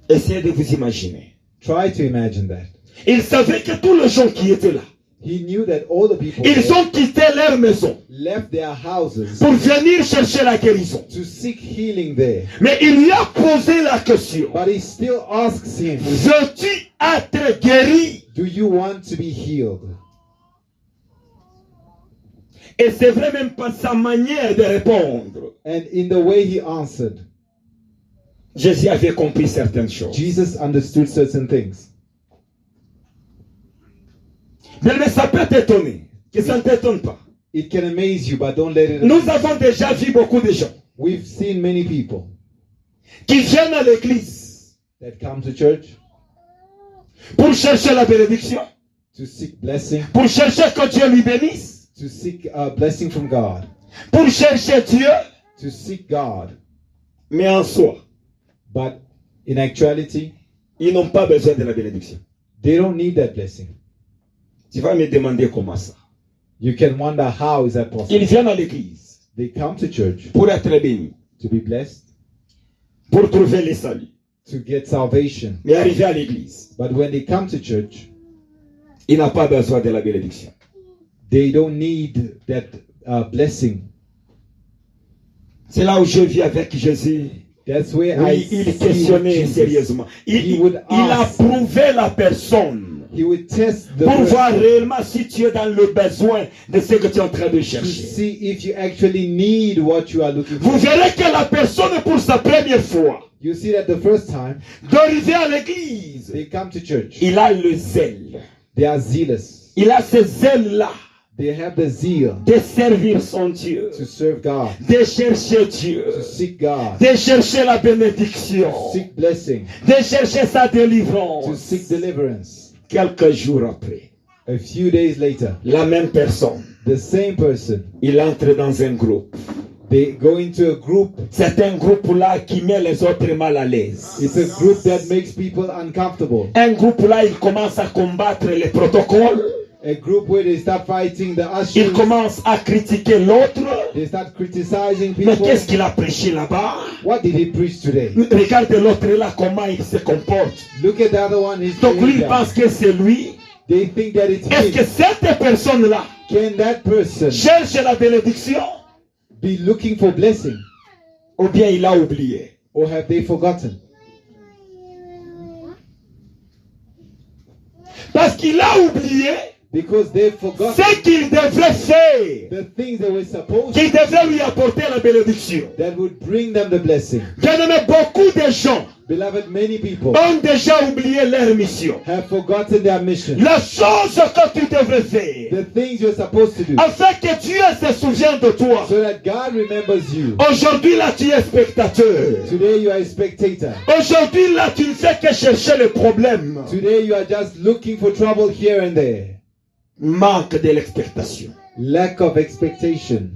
Essayez de vous imaginer. Try to imagine that. Il savait que tous les gens qui étaient là, He knew that all the people ils there ont quitté leur maison left their houses pour venir chercher la guérison. to seek healing there. Mais il lui a posé la question, But he still asks him, veux-tu être guéri? do you want to be healed? Et c'est vrai même pas sa manière de répondre. And in the way he answered, Jésus avait compris certaines choses. Jesus understood certain things. Mais ça peut t'étonner, que ça ne t'étonne pas. It can amaze you, but don't let it. Nous avons déjà vu beaucoup de gens We've seen many people qui viennent à l'église that come to church pour chercher la bénédiction, to seek blessing, pour chercher que Dieu lui bénisse, to seek a blessing from God, pour chercher Dieu, to seek God. mais en soi, But in actuality, ils n'ont pas besoin de la bénédiction. they don't need that blessing. Tu vas me demander comment ça. You can wonder, how is that Ils possible? viennent à l'église They come to church pour être bénis, to be blessed, pour trouver le salut. to get salvation. Mais arrivé à l'église, But when they come to church, il n'a pas besoin de la bénédiction. they don't need that blessing. C'est là où je vis avec Jésus. That's where Oui, I il see questionnait Jesus. sérieusement. He Il would a ask. prouvé la personne He would test the pour voir person réellement si tu es dans le besoin de ce que tu es en train de to chercher. see if you actually need what you are looking Vous for. verrez que la personne, pour sa première fois, You see that the first time d'arriver à l'église, they come to church, il a le zèle. they are zealous. Il a ce zèle-là They have the zeal de servir son Dieu, to serve God, de chercher Dieu, to seek God, de chercher la bénédiction, to seek blessing, de chercher sa to délivrance. seek deliverance. Quelques jours après, A few days later, la même personne, the same person, il entre dans un groupe. they go into a group. C'est un groupe-là qui met les autres mal à l'aise. It's a group that makes people uncomfortable. Un groupe-là, il commence à combattre les protocoles. A group where they start fighting the Il ushers. commence à critiquer l'autre. They start criticizing Mais people. qu'est-ce qu'il a prêché là-bas? What did he preach today? Regarde l'autre là, comment il se comporte. Look at the other one. He's Donc lui, il doing pense that. que c'est lui. They think that it's Est-ce que him. cette personne-là Can that person cherche la bénédiction? be looking for blessing, Ou bien il a oublié? or have they forgotten? Parce qu'il a oublié Because they've forgotten ce qu'il devrait faire, the things they were supposed qui to, devrait lui apporter la bénédiction. that would bring them the blessing. Bien-aimé, beaucoup de gens Beloved, many people ont déjà oublié leur mission. have forgotten their mission. La chose que tu devrais faire, The things you're supposed to do, afin que Dieu se souvienne de toi. so that God remembers you. Aujourd'hui, là, tu es spectateur. Today you are a spectator. Aujourd'hui, là, tu ne fais que chercher le problème. Today you are just looking for trouble here and there. Manque de l'expectation. Lack of expectation.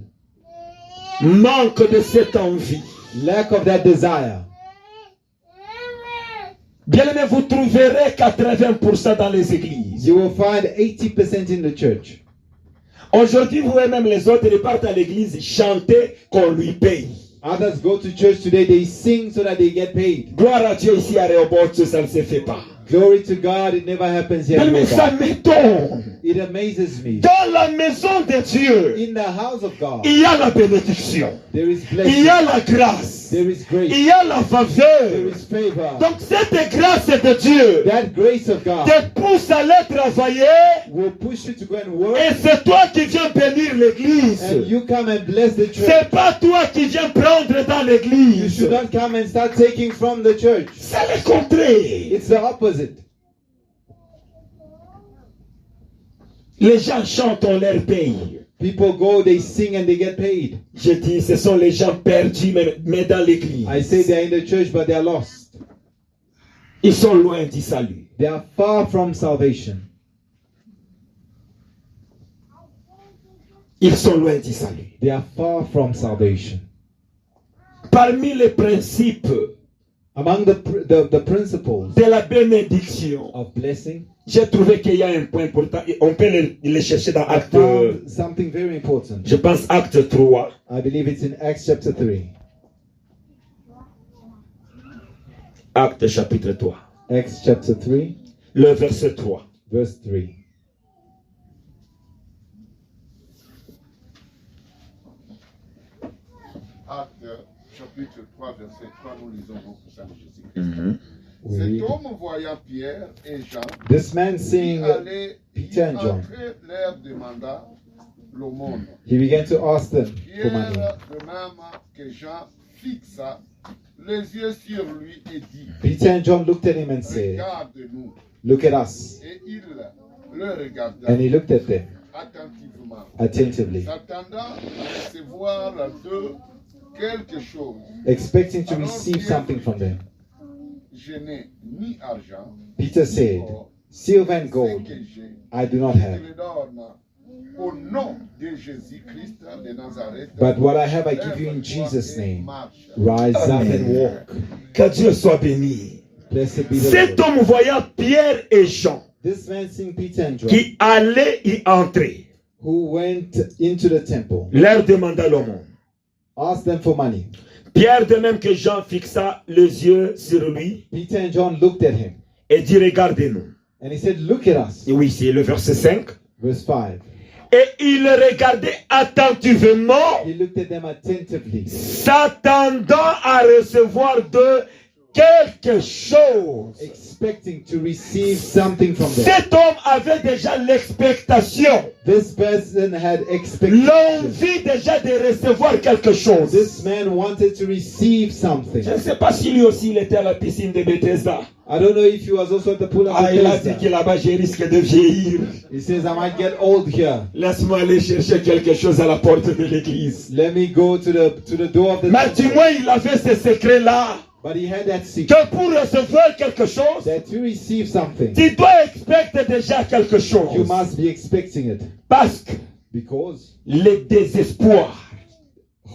Manque de cette envie. Lack of that desire. Bien-aimé, vous trouverez 80% dans les églises. You will find 80% in the church. Aujourd'hui, vous voyez même les autres, ils partent à l'église chanter qu'on lui paye. Others go to church today, they sing so that they get paid. Gloire à Dieu, ici à Rehoboth, ça ne se fait pas. Glory to God, it never happens here. Mais ça m'étonne. It amazes me. Dans la maison de Dieu, In the house of God, il y a la bénédiction. there is Il blessing, y a la grâce. there is grace, Il y a la there faveur. is favor. Donc cette grâce de Dieu That grace of God te pousse à aller travailler will push you to go and work, et c'est toi qui viens bénir l'église. and you come and bless the church. C'est pas toi qui viens prendre dans You l'église. should not come and start taking from the church. C'est le contraire. It's the opposite. Les gens chantent, on leur paye. People go, they sing and they get paid. Je dis, ce sont les gens perdus, mais dans l'église. I say they're in the church, but they're lost. Ils sont loin du salut. They are far from salvation. Ils sont loin du salut. They are far from salvation. Parmi les principes Among the principles de la bénédiction, of blessing, j'ai trouvé qu'il y a un point important. On peut le chercher dans I Acte, found something very important. je pense Acte 3. I believe it's in Acts chapter 3. Acte chapitre 3. Acts chapter 3, Le verset 3. verse 3. Acte chapitre 3, verset 3, nous lisons beaucoup ça de Jésus-Christ. We Cet read, homme voyant Pierre et Jean this man qui seeing allaient Peter and John, entrer, leur demanda l'aumône. he began to ask them for Pierre, money. de même que Jean, fixa les yeux sur lui et dit, Peter and John looked at him and said, regarde-nous. look at us. Et il le regarda And he looked at them attentivement, attentively, s'attendant à recevoir d'eux quelque chose. expecting to receive something from them. Je n'ai ni argent, Peter said, or silver and ce gold que j'ai, I do not je have, le donne au nom de Jésus-Christ de Nazareth. but what I have I give you in Jesus' name. Rise up and walk. Que Dieu soit béni. Blessed be the Cet Lord. homme voyant Pierre et Jean This man seeing Peter and John, qui allaient y entrer, who went into the temple, leur demanda l'aumône. asked them for money. Pierre, de même que Jean, fixa les yeux sur lui Peter and John looked at him et dit, regardez-nous. and he said, look at us. Et oui, c'est le verset 5. Verse 5. Et il regardait attentivement, He looked at them attentively, s'attendant à recevoir d'eux quelque chose. expecting to receive something from them. Cet homme avait déjà l'expectation, This person had expectation. l'envie déjà de recevoir quelque chose. This man wanted to receive something. Je ne sais pas si lui aussi il était à la piscine de Bethesda. I don't know if he was also at the pool of Ah, il a dit Bethesda. que là-bas je risque de vieillir. He says, I might get old here. Laisse-moi aller chercher quelque chose à la porte de l'église. Let me go to the door of the Mais du temple. moins il avait ce secret-là, But he had that secret que pour recevoir quelque chose, that to receive something, tu dois expecter déjà quelque you chose. must be expecting it. Parce que Because le désespoir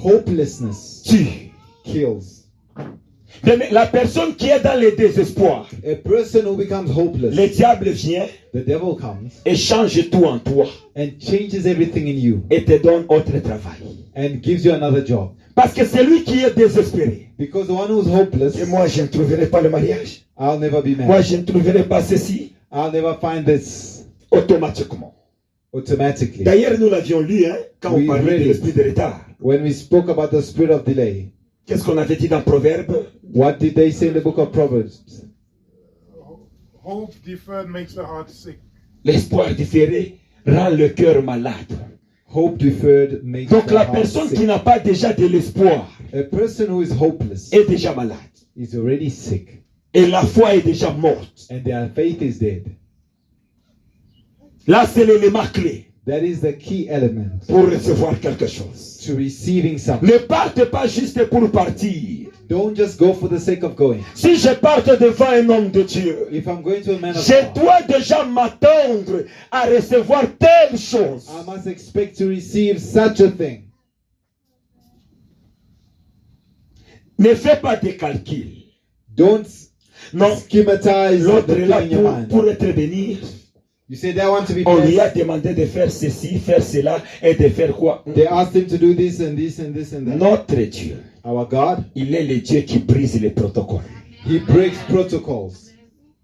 hopelessness tue. kills. La personne qui est dans le désespoir, A person who becomes hopeless, le diable vient the devil comes et change tout en toi and changes everything in you et te donne autre travail. and gives you another job. Parce que c'est lui qui est désespéré. Because the one who's hopeless, Et moi, je ne trouverai pas le mariage. I'll never be Moi, married. je ne trouverai pas ceci I'll never find this automatiquement. automatically. D'ailleurs, nous l'avions lu quand on We parlait read de it. l'esprit de retard. When we spoke about the spirit of delay, Qu'est-ce qu'on avait dit dans Proverbes? what did they say in the book of Proverbs? Hope deferred makes the heart sick. L'espoir différé rend le cœur malade. Hope deferred makes Donc the la heart personne qui sick. n'a pas déjà de l'espoir A person who is hopeless est déjà malade. is already sick, Et la foi est déjà morte. and their faith is dead. Là, c'est l'élément clé That is the key element pour recevoir quelque chose. to receiving something. Ne parte pas juste pour partir. Don't just go for the sake of going. Si je parte devant un homme de Dieu, If I'm going to a man of je God, dois déjà m'attendre à recevoir telle chose. I must expect to receive such a thing. Ne fais pas de calculs. Don't Non, schematize l'autre the est là thing in your mind. pour être béni. You say they want to be On lui a blessed. demandé de faire ceci, faire cela et de faire quoi? They asked him to do this and this and this and that. Notre Dieu, Our God, il est le Dieu qui brise les protocoles. He breaks protocols.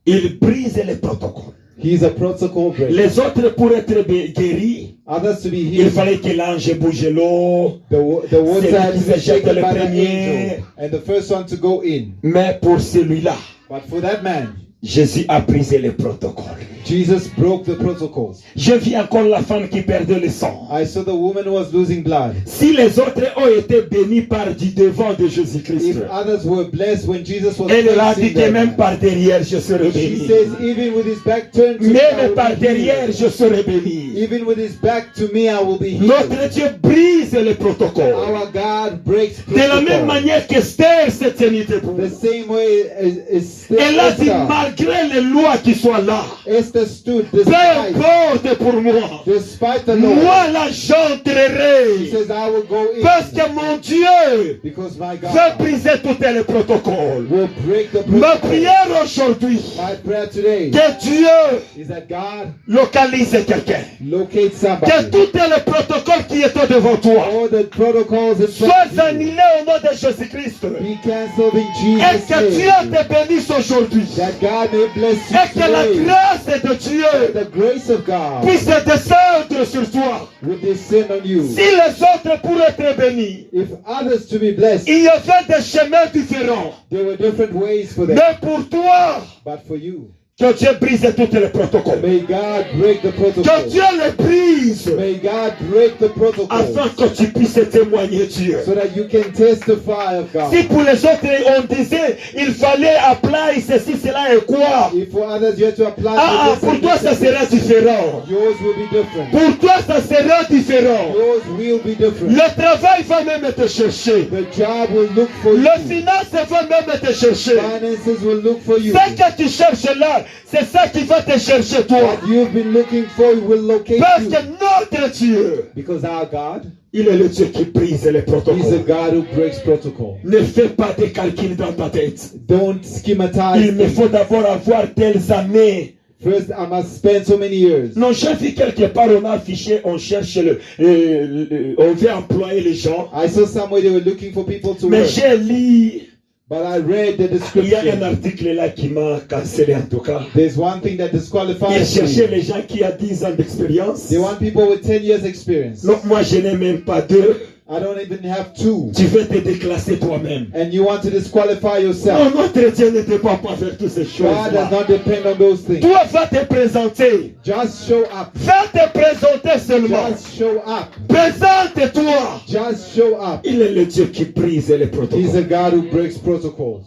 Il brise les protocoles. He's a protocol breaker. Les autres, pour être guéris, Others to be il healed, fallait que l'ange bouge l'eau. the water had to be Celui qui shaken le by the premier. angel, and the first one to go in. Mais pour celui-là, But for that man, Jésus a brisé les protocoles. Jesus broke the protocols. Je vis encore la femme qui perdait le sang. I saw the woman who was losing blood. Si les autres ont été bénis par du devant de Jésus-Christ, If others were blessed when Jesus was elle a dit facing que them, même par derrière, je serai she béni. says, even with his back turned to me, I Même will par be derrière, healed. je serai béni. Even with his back to me, I will be healed. Notre Dieu brise les protocoles. Our God breaks De la même protocols. manière qu'Esther s'est tenue debout. The same way as Elle a dit, Esther. malgré les lois qui soient là, Esther stood peu despite importe pour moi, the law. moi là He j'entrerai. says, I will go in Parce que mon Dieu because my veut God briser tous les protocoles. will break the Ma protocol. prière aujourd'hui, My prayer today que Dieu is that God localise quelqu'un. locate Que somebody. tous les protocoles qui étaient devant toi All the protocols in front soient of you annulés au nom de Jésus-Christ. be cancelled in Et Jesus' que Dieu name. te bénisse aujourd'hui. That God may bless you Et que la today. grâce de Dieu The grace of God puisse descendre sur toi. will descend on you. Si les autres pourraient être bénis, If others to be blessed, il y avait des chemins différents. there were different ways for them. Mais pour toi, But for you, que Dieu brise tous les protocoles. may God break the Que protocol. Dieu les brise. May God break the protocol Afin que tu puisses témoigner Dieu. so that you can testify of God. Si pour les autres on disait il fallait apply ceci, cela et quoi. If for others you have to apply Ah, this pour and toi this ça and sera this, différent. yours will be different. Pour toi ça sera différent. Yours will be different. Le travail va même te chercher. The job will look for you. Le finance va même te chercher. Finances will look for you. Ce que tu cherches là, c'est ça qui va te chercher toi. What you've been looking for will locate Parce you. que notre Dieu, Because our God, il est le Dieu qui brise les He's a protocoles. God who breaks protocol. Ne fais pas des calculs dans ta tête. Don't schematize Il me things. faut d'abord avoir telles années. First, I must spend so many years. Non, j'ai vu quelque part, on a affiché, on cherche, on veut employer les gens. I saw somewhere they were looking for people to Mais work. j'ai lu, But I read the il y a un description. article là qui m'a cancellé en tout cas. There's one thing that Il disqualifies cherchait me. les gens qui ont 10 ans d'expérience. They want people with 10 years experience. Donc moi je n'ai même pas deux. I don't even have 2. Tu veux te déclasser toi-même. And you want to disqualify Non, yourself. notre Dieu ne dépend pas faire toutes ces God does choses-là. not depend on those things. Toi va te présenter. Just show up. Va te présenter seulement. Just show up. Présente-toi. Just show up. Il est le Dieu qui brise les He's a protocoles. God who breaks protocols.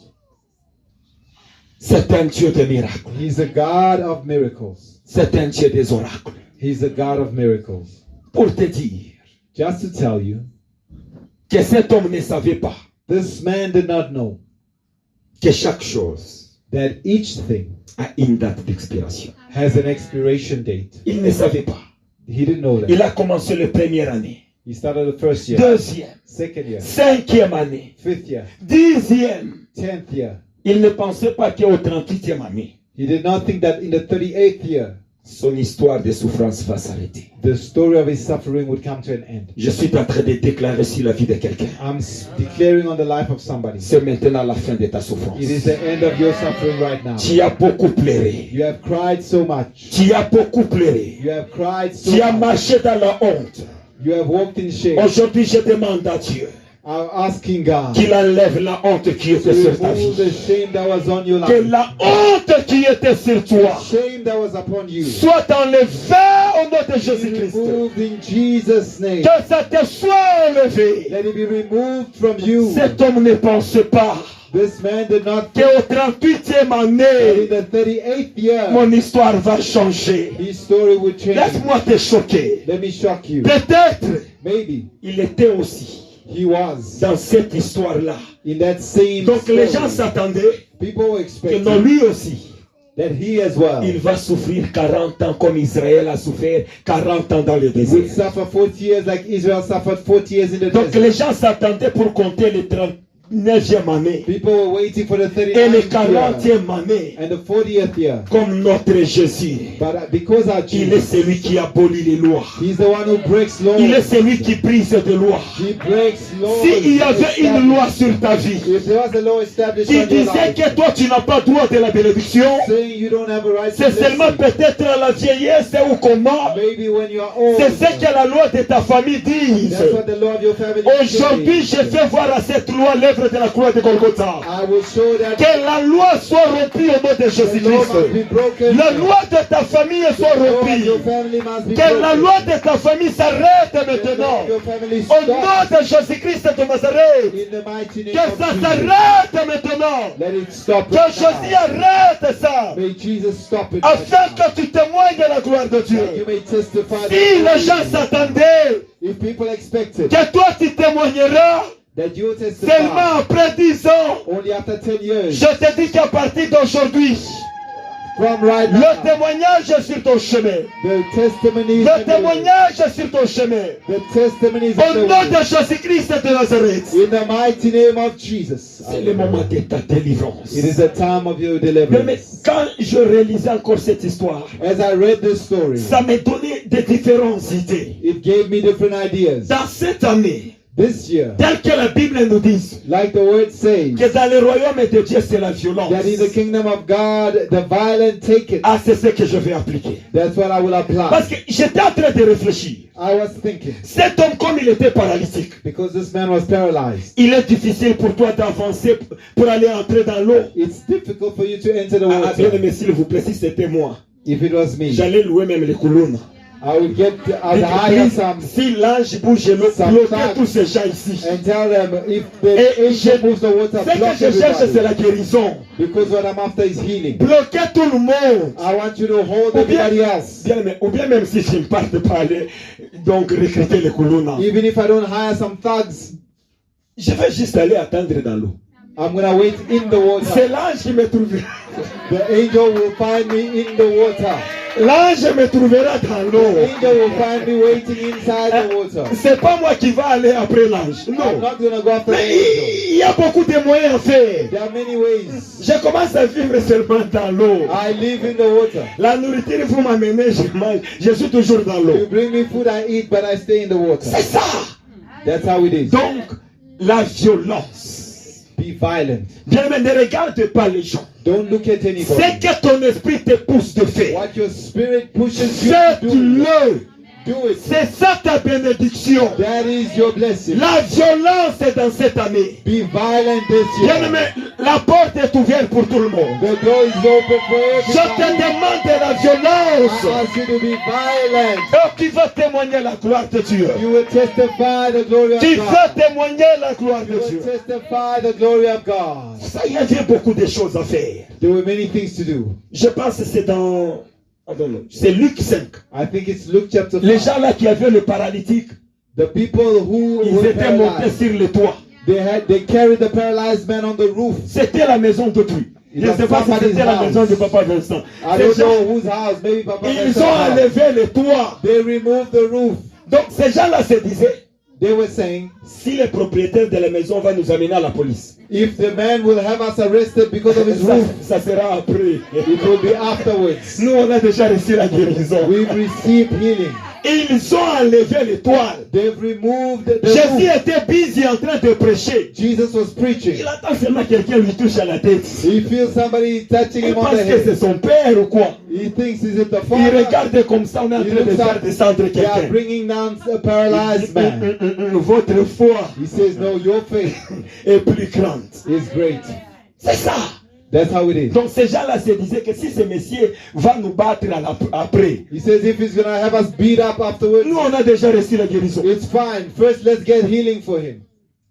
C'est un Dieu de miracles. He's a God of miracles. C'est un Dieu des oracles. He's a God of miracles. Pour te dire Just to tell you, que cet homme ne savait pas this man did not know que chaque chose that each thing a une date d'expiration. has an expiration date. Il ne savait pas. He didn't know Il that. a commencé la première année, He started the first year, deuxième, second year, cinquième année, 5th year, 10e. 10th year. Il ne pensait pas qu'au 38e année, He did not think that in the 38th year, son histoire de souffrance va s'arrêter. the story of his suffering would come to an end. Je suis en train de déclarer sur la vie de quelqu'un. Declaring on the life of somebody. C'est maintenant la fin de ta souffrance. It is the end of your suffering right now. Tu as beaucoup pleuré. You have cried so much. Tu as beaucoup pleuré. You have cried so Tu as much. marché dans la honte. You have walked in shame. Aujourd'hui, je demande à Dieu I'm asking God qu'il enlève la honte qui était to sur ta remove vie. the shame that was on your Que life. la honte qui était sur toi Shame that was upon you. soit enlevée au nom de Be Jésus-Christ. removed in Jesus' name. Que ça te soit enlevé. Let it be removed from you. Cet homme ne pense pas This man did not think qu'au 38e that in année, the 38th year mon histoire va changer. his story would change. Laisse-moi te choquer. Let me shock you. Peut-être Maybe il était aussi he was dans cette histoire-là. in that same Donc les gens story. s'attendaient People were que non, expecting lui aussi, that he as well il va souffrir 40 ans comme Israël a souffert 40 ans dans le would désert. suffer 40 years like Israel suffered 40 years in the Donc desert. les gens s'attendaient pour compter les 30 39e année People were waiting for the et le 39th year 40e année and the 40th year. comme notre Jésus. But because our Il est Jesus, celui qui abolit les lois. He's the one who breaks laws. Il est celui qui brise des lois. He breaks laws. S'il y avait une loi sur ta vie If there was a law established qui on your disait life, que toi tu n'as pas droit de la bénédiction, saying you don't have a right to c'est seulement blessing, peut-être à la vieillesse ou comment, maybe when you are old, c'est ce que la loi de ta famille dit. that's what the law of your family Aujourd'hui, je says. fais voir à cette loi l'œuvre de la croix de Golgotha. I will show that Que la loi soit rompue au nom de the law must Jésus-Christ. be broken. La loi de ta famille soit The law of rompue. your family must be Que la broken. loi de ta famille s'arrête The law maintenant. of your family Au nom stop. de Jésus-Christ de Nazareth. In the mighty name Que of ça Jesus. s'arrête maintenant. Let it stop Que right Jésus now. arrête ça. May Jesus stop it Afin right now. que tu témoignes de la gloire de That you Dieu. may testify Si the les gens glory. s'attendaient If people expect it, que toi tu témoigneras that you will testify seulement après 10 ans, only after 10 years, je te dis qu'à partir d'aujourd'hui, from right le now, témoignage est sur ton chemin. the testimonies, Le témoignage est sur ton chemin. the testimonies Au of the nom world. de Jésus-Christ de Nazareth. In the mighty name of Jesus. C'est le moment de ta délivrance. It is the time of your Mais deliverance. quand je réalisais encore cette histoire, As I read this story, ça me donnait des différentes idées. it gave me different ideas. Dans cette année, This year, tel que la Bible nous dit, like the word says, que dans le royaume de Dieu, c'est la violence. that in the kingdom of God, the violent take it. Ah, c'est ce que je vais appliquer. That's what I will apply. Parce que j'étais en train de réfléchir. I was thinking, Cet homme, comme il était paralytique, because this man was paralyzed, il est difficile pour toi d'avancer pour aller entrer dans l'eau. it's difficult for you to enter the Ah, bien water. aimé, s'il vous plaît, si c'était moi, If it was me, j'allais louer même les colonnes. I would hire some Si l'ange bouge l'eau, Some bloquez facts. tous ces gens ici. and tell them if the Et angel moves the water, ce que block je cherche, c'est everybody. la guérison. Because what I'm after is healing. Bloquez tout le monde. I want you to hold Ou bien, everybody else. bien aimé, ou bien même si je ne parte pas aller, donc recruter les colonnes. Even if I don't hire some thugs, Je vais juste aller attendre dans l'eau. I'm gonna wait in the water. C'est l'ange qui me trouvera. The angel will find me in the water. L'ange me trouvera dans The l'eau. angel will find me waiting inside the water. C'est pas moi qui va aller après l'ange. I'm Non. not gonna go after the Mais angel. il y a beaucoup de moyens à faire. There are many ways. Je commence à vivre seulement dans l'eau. I live in the water. La nourriture, vous m'amenez, je mange. Je suis toujours dans l'eau. You bring me food, I eat, but I stay in the water. C'est ça. That's how it is. Donc, la violence. Be violent. Bien, mais ne regarde pas les gens. Don't look at anybody. C'est que ton esprit te pousse de faire. What your spirit pushes you to do, Faites-le. do it. C'est ça ta bénédiction. That is your blessing. La violence est dans cette année. Be violent this Bien, year. mais la porte est ouverte pour tout le monde. The door is open for Je te everybody. demande de la violence. I ask you to be violent. Et tu vas témoigner la gloire de Dieu. You will testify the glory of Tu God. vas témoigner la gloire You de will Dieu. testify the glory of God. Ça, il y avait beaucoup de choses à faire. There were many things to do. Je pense que c'est dans... I don't know. C'est Luc 5. I think it's Luke chapter 5. Les gens là qui avaient le paralytique, The people who ils were étaient montés paralyzed, sur le toit. they carried the paralyzed man on the roof. C'était la maison d'autrui. Je ne sais pas si c'était la maison de Papa Vincent. I Ces don't gens, know whose house, maybe Papa ils Vincent's ont house. enlevé le toit. They removed the roof. Donc ces gens-là se disaient, They were saying, si le propriétaire de la maison va nous amener à la police, if the man will have us arrested because of his ça, roof, ça sera après. it will be afterwards. Nous, on a déjà reçu la guérison. We've received healing. Ils ont enlevé l'étoile. They've removed the Jésus roof. était busy en train de prêcher. Jesus was preaching. Il attend seulement quelqu'un lui touche à la tête. He feels somebody touching Il him on pense the que c'est head. son père ou quoi. He thinks, is it the Il father? regarde comme ça, on est en He train de looks faire up. descendre They are quelqu'un. bringing down a paralyzed man. Votre foi He says, no, your faith est plus grande. is great. C'est ça. That's how it is. Donc ces gens-là se disaient que si ce monsieur va nous battre après, He says if he's going to have us beat up afterwards, nous on a déjà reçu la guérison. it's fine. First, let's get healing for him.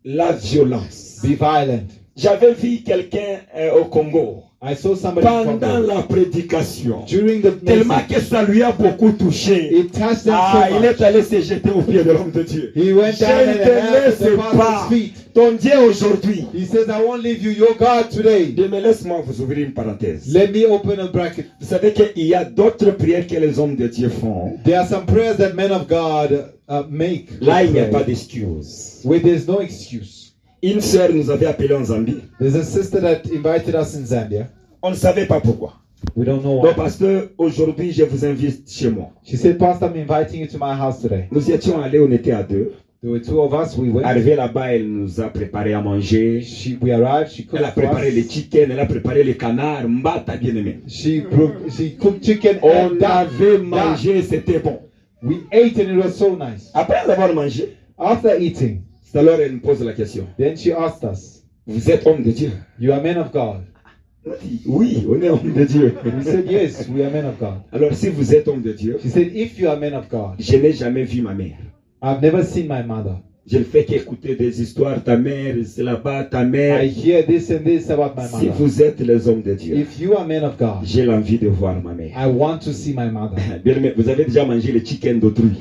La violence. Be violent. J'avais vu quelqu'un au Congo I saw somebody from pendant there. la prédication. During the Tellement message, que ça lui a beaucoup touché. it touched them Ah, so il much. est allé se jeter au pied de l'homme de Dieu. He went Je down ne and te knelt at the laisse Father's pas. feet. Ton Dieu aujourd'hui. He says, I won't leave you. You're God today. Mais laisse-moi vous ouvrir une parenthèse. Let me open a bracket. Vous savez qu'il y a d'autres prières que les hommes de Dieu font. There are some prayers that men of God make. Là, il n'y a pas d'excuse. Where there's no excuse. Une sœur nous avait appelés en Zambie. There's a sister that invited us in Zambia. On ne savait pas pourquoi. We don't know Donc, why. pasteur, aujourd'hui, je vous invite chez moi. She said, Pastor, I'm inviting you to my house today. Nous étions allés, on était à deux. There were two of us. We went. Arrivé là-bas, elle nous a préparé à manger. We arrived. She Elle a cooked for préparé les us. chicken, elle a préparé les canards. Mbata bien aimé. She cooked chicken On and duck. avait mangé, c'était bon. We ate and it was so nice. Après avoir mangé, After eating, c'est alors elle nous pose la question. then she asked us, Vous êtes homme de Dieu? you are men of God? On a dit, oui, on est homme de Dieu. We said, yes, we are men of God. Alors si vous êtes homme de Dieu, She said, if you are men of God, je n'ai jamais vu ma mère. I've never seen my mother. Je ne fais qu'écouter des histoires. Ta mère, c'est là-bas, ta I mère. hear this and this about my Si mother. vous êtes les hommes de Dieu, If you are men of God, j'ai l'envie de voir ma mère. I want to see my mother. Bien aimé, vous avez déjà mangé le chicken d'autrui.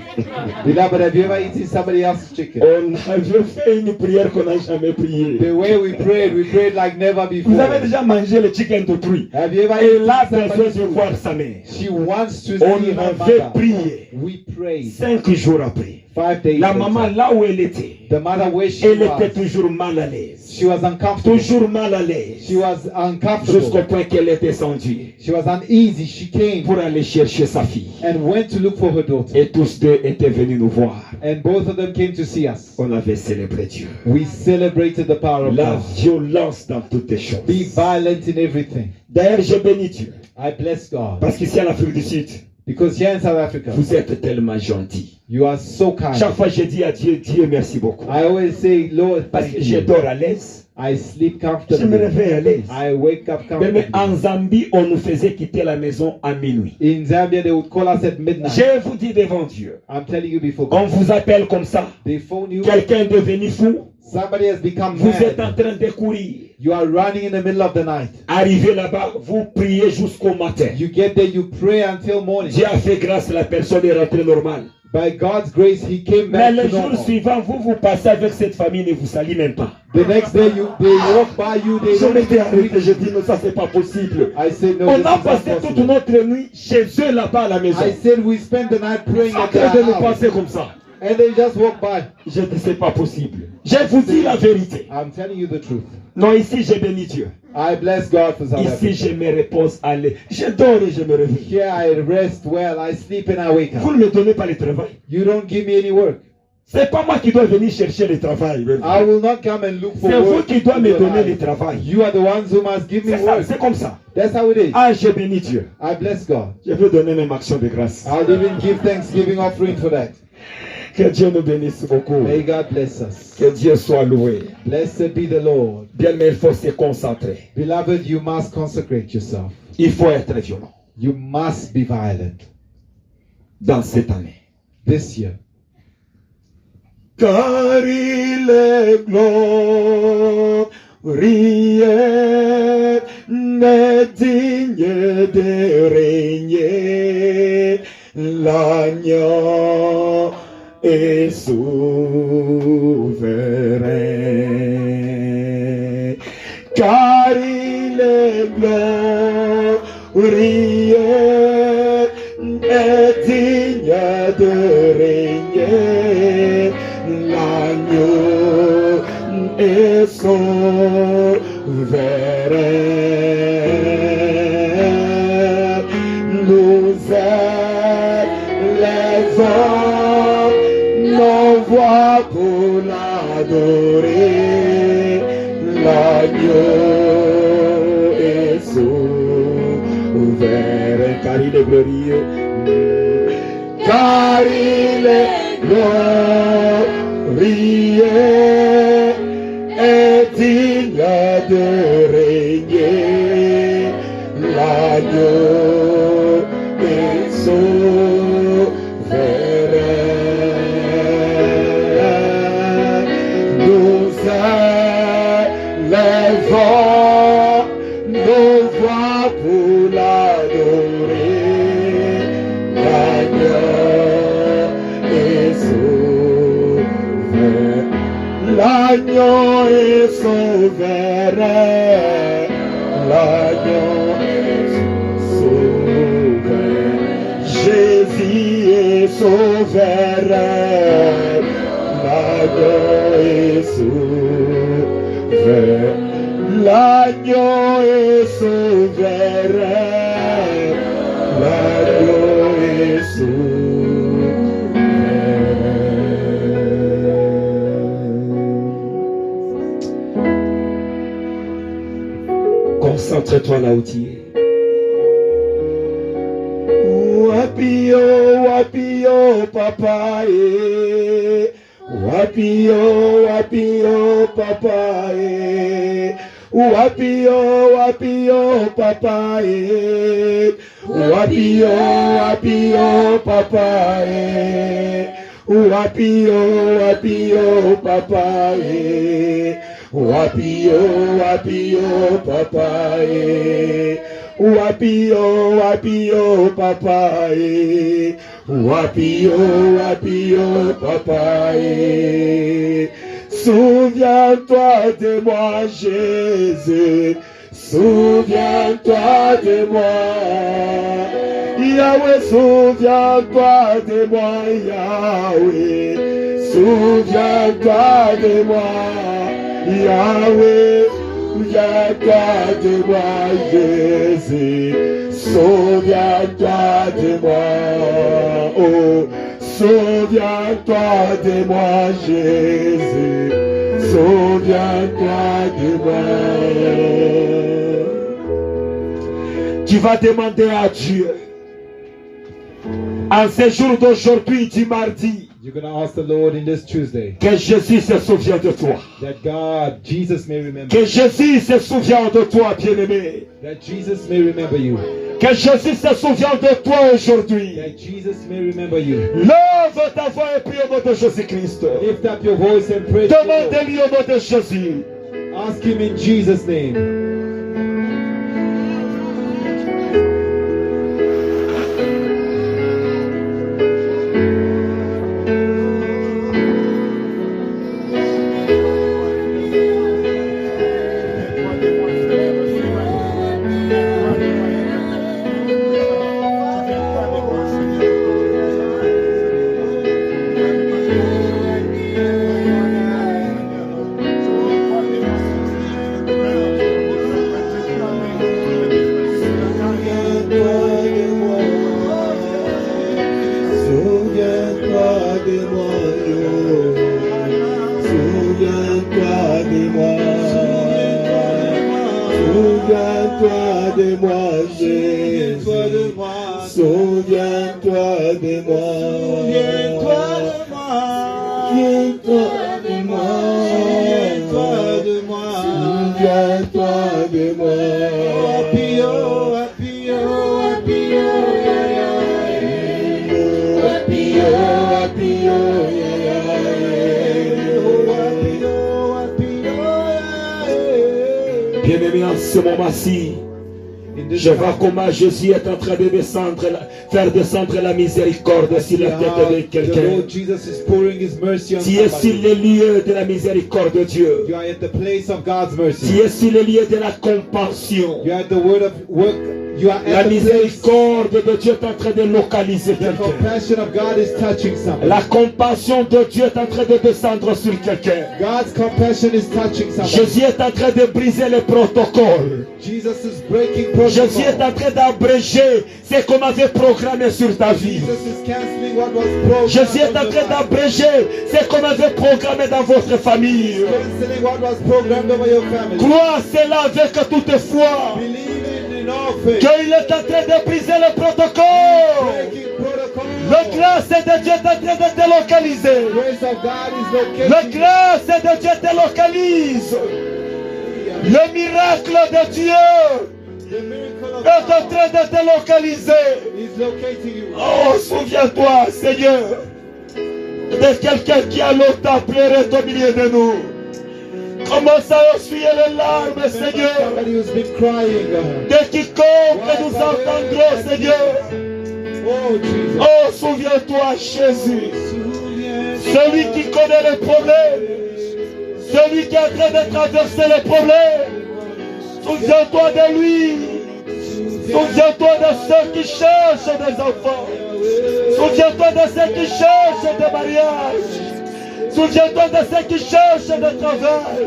Beloved, have you ever eaten somebody else's chicken? On avait fait une prière qu'on n'a jamais priée. The way we prayed like never before. Vous avez déjà mangé le chicken d'autrui. Have you ever Et eaten là, besoin somebody's de food? voir sa mère. She wants to On see her avait mother. prié. We prayed 5 jours après. 5 days La later. maman, là où elle était, The mother where she elle était was, toujours mal à l'aise. she was uncomfortable. Toujours mal à l'aise. She was Jusqu'au uncomfortable. point qu'elle est descendue She was uneasy. She came pour aller chercher sa fille. and went to look for her daughter. Et tous deux étaient venus nous voir. And both of them came to see us. On avait célébré Dieu. We celebrated the power of La God. violence dans toutes les choses. Be violent in everything. D'ailleurs, je bénis Dieu. I bless God. Parce qu'ici en Afrique du Sud, Because here in South Africa, vous êtes tellement gentil. you are so kind. Chaque fois, je dis à Dieu, Dieu, merci beaucoup. I always say, Lord, Parce thank que je you. dors à l'aise. I sleep Je me comfortably. réveille à l'aise. I wake up Mais comfortably. en Zambie, on nous faisait quitter la maison à minuit. In Zambia, they would call us at midnight. Je vous dis devant Dieu, I'm telling you before on God. vous appelle comme ça. They phone you. Quelqu'un est devenu fou. Somebody has become Vous êtes en mad. train de courir. You are running in the middle of the night. Arrivé là-bas, vous priez jusqu'au matin. You get there, you pray until morning. Dieu a fait grâce, la personne est rentrée normale. By God's grace, he came Mais back le to jour normal. suivant, vous passez avec cette famille, ne vous salue même pas. The next day, they walk by you. They Je don't m'étais even arrêté, greet je you. dis non, ça c'est pas possible. I said, no, On this a is passé not toute possible. notre nuit chez eux là-bas à la maison. I said, we spent the night praying En at train de their nous house. passer comme ça. And they just walk by. Je dis c'est pas possible. Je vous dis la vérité. I'm telling you the truth. Non, ici j'ai béni Dieu. I bless God for South Ici Africa. j'ai mes réponses à l'aise. Je dors et je me réveille. Here I rest well. I sleep and I wake Vous up. ne me donnez pas le travail. You don't give me any work. C'est pas moi qui dois venir chercher le travail. I will not come and look for C'est vous work. qui dois in me your donner life. le travail. You are the ones who must give me C'est ça, work. c'est comme ça. That's how it is. Ah, j'ai béni Dieu. I bless God. Je veux donner même action de grâce. I'll even give thanksgiving offering for that. Que Dieu nous bénisse beaucoup. May God bless us. Que Dieu soit loué. Blessed be the Lord. Bien, mais il faut se concentrer. Beloved, you must consecrate yourself. Il faut être violent You must be violent dans cette année. this year. Car il est glorieux, mais digne de régner, l'agneau est souverain. Car il est glorieux et digne de régner, l'agneau est souverain. Nous élevons nos voix pour l'adorer, l'agneau est souverain, car il est glorieux. Car il est glorieux et digne de régner, l'agneau est souverain. Nous élevons nos voix pour l'adorer, l'agneau est souverain. L'agneau est souverain. L'agneau est souverain. Jésus est souverain. L'agneau est souverain. sauveur. L'agneau est souverain. L'agneau est souverain. Concentre-toi là où tu es. Wapio, wapio, papa, wapio, wapio, papa, wapio, wapio, papa, wapio, wapio, papa, wapio, wapio, papa, wapio, wapio, papa, wapio, wapio, papa, wapio, wapio, papa. Souviens-toi de moi, Jésus. Souviens-toi de moi. Yahweh, souviens-toi de moi, Yahweh. Souviens-toi de moi, Yahweh. Souviens-toi de moi, Jésus. Souviens-toi de moi. Oh, souviens-toi de moi, Jésus. Souviens-toi de moi. Tu vas demander à Dieu, en ce jour d'aujourd'hui, du mardi, You're going to ask the Lord in this Tuesday que Jésus se souvienne de toi. that God, Jesus may remember. Que Jésus se souvienne de toi, bien-aimé. That Jesus may remember you. Que Jésus se souvienne de toi aujourd'hui. That Jesus may remember you. Lève ta voix et prie au nom de Jésus-Christ. Lift up your voice and pray to the Lord. Demande-lui au nom de Jésus. Ask Him in Jesus' name. Souviens-toi de moi, Jésus. Souviens-toi de moi. Souviens-toi de moi. Souviens-toi de moi. Souviens-toi de moi. Apio, apio, apio, apio, apio, bien-aimé, en ce moment-ci, je vois comment Jésus est en train de descendre, faire descendre la miséricorde sur la tête de quelqu'un. Tu es sur le lieu de la miséricorde de Dieu. Tu es sur le lieu de la compassion. La miséricorde de Dieu est en train de localiser quelqu'un. La compassion de Dieu est en train de descendre sur quelqu'un. Jésus est en train de briser les protocoles. Jésus est en train d'abréger ce qu'on avait programmé sur ta vie. Jésus est en train d'abréger ce qu'on avait programmé dans votre famille. Crois cela avec toute foi. Qu'il est en train de briser le protocole. La grâce de Dieu est en train de te localiser. La grâce de Dieu te localise. Le miracle de Dieu est en train de te localiser. Oh, souviens-toi, Seigneur, de quelqu'un qui a longtemps pleuré au milieu de nous. Commence à essuyer les larmes, Seigneur, de quiconque nous entendrons, Seigneur. Oh, souviens-toi, Jésus, celui qui connaît les problèmes, celui qui est en train de traverser les problèmes. Souviens-toi de lui. Souviens-toi de ceux qui cherchent des enfants. Souviens-toi de ceux qui cherchent des mariages. Souviens-toi de ceux qui cherchent de travail,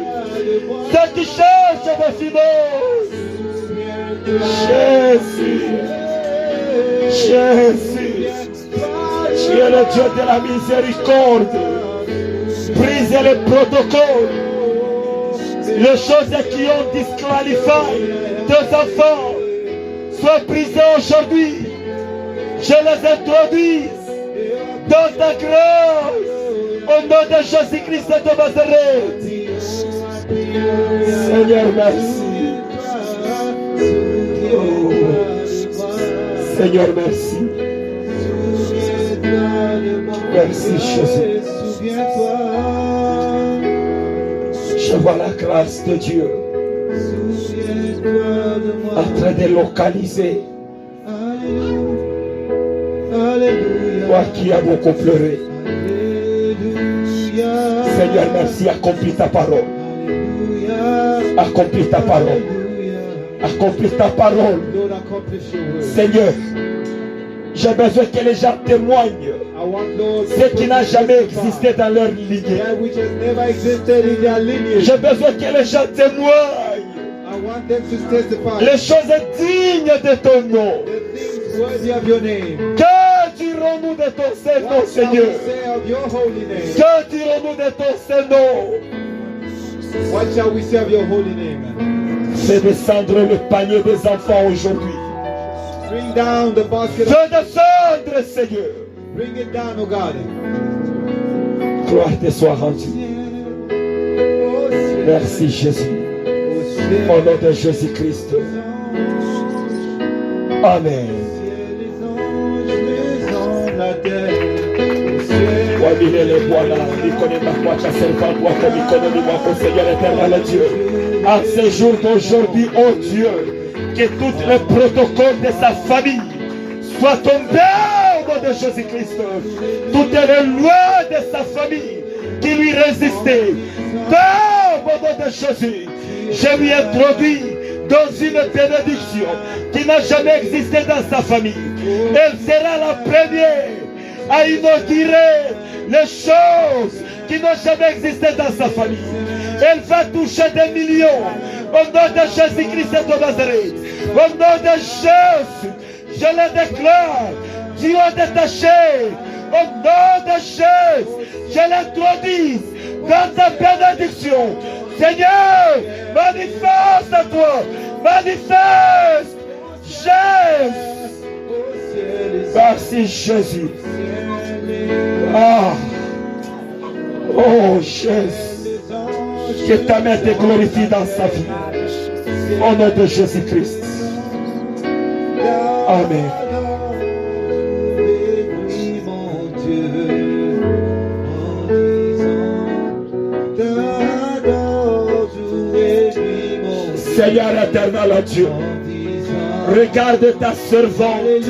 ceux qui cherchent de finances. Jésus, Jésus, tu es le Dieu de la miséricorde. Brise les protocoles, les choses qui ont disqualifié tes enfants soient brisées aujourd'hui. Je les introduis dans ta grâce au nom de Jésus-Christ de Nazareth. Seigneur, merci. Oh. Seigneur, merci. Merci Jésus. Je vois la grâce de Dieu en train de localiser. Toi qui as beaucoup pleuré. Seigneur, merci, accomplis ta parole. Accomplis ta parole. Accomplis ta parole. Seigneur, j'ai besoin que les gens témoignent ce qui n'a jamais existé dans leur lignée. J'ai besoin que les gens témoignent les choses dignes de ton nom. Que dirons-nous de ton Saint-Nom, Seigneur? Que dirons-nous de ton Saint-Nom? What shall we say of your holy name? Fais descendre le panier des enfants aujourd'hui. Bring down the basket. Fais descendre, Seigneur. Bring it down, oh God. Gloire te soit rendue. Merci Jésus. Au nom de Jésus-Christ. Amen. Seigneur éternel Dieu, à ce jour d'aujourd'hui, oh Dieu, que tous les protocoles de sa famille soient tombés au nom de Jésus-Christ. Toutes les lois de sa famille qui lui résistaient, au nom de Jésus, je lui introduis dans une bénédiction qui n'a jamais existé dans sa famille. Elle sera la première à inaugurer les choses qui n'ont jamais existé dans sa famille. Elle va toucher des millions au nom de Jésus-Christ de Nazareth. Au nom de Jésus, je le déclare, du haut de ta chair, au nom de Jésus, je l'introduis dans ta bénédiction. Seigneur, manifeste-toi, manifeste Jésus. Merci Jésus. Ah. Oh Jésus. Que ta main te glorifie dans sa vie. Au nom de Jésus-Christ. Amen. Seigneur éternel Dieu, regarde ta servante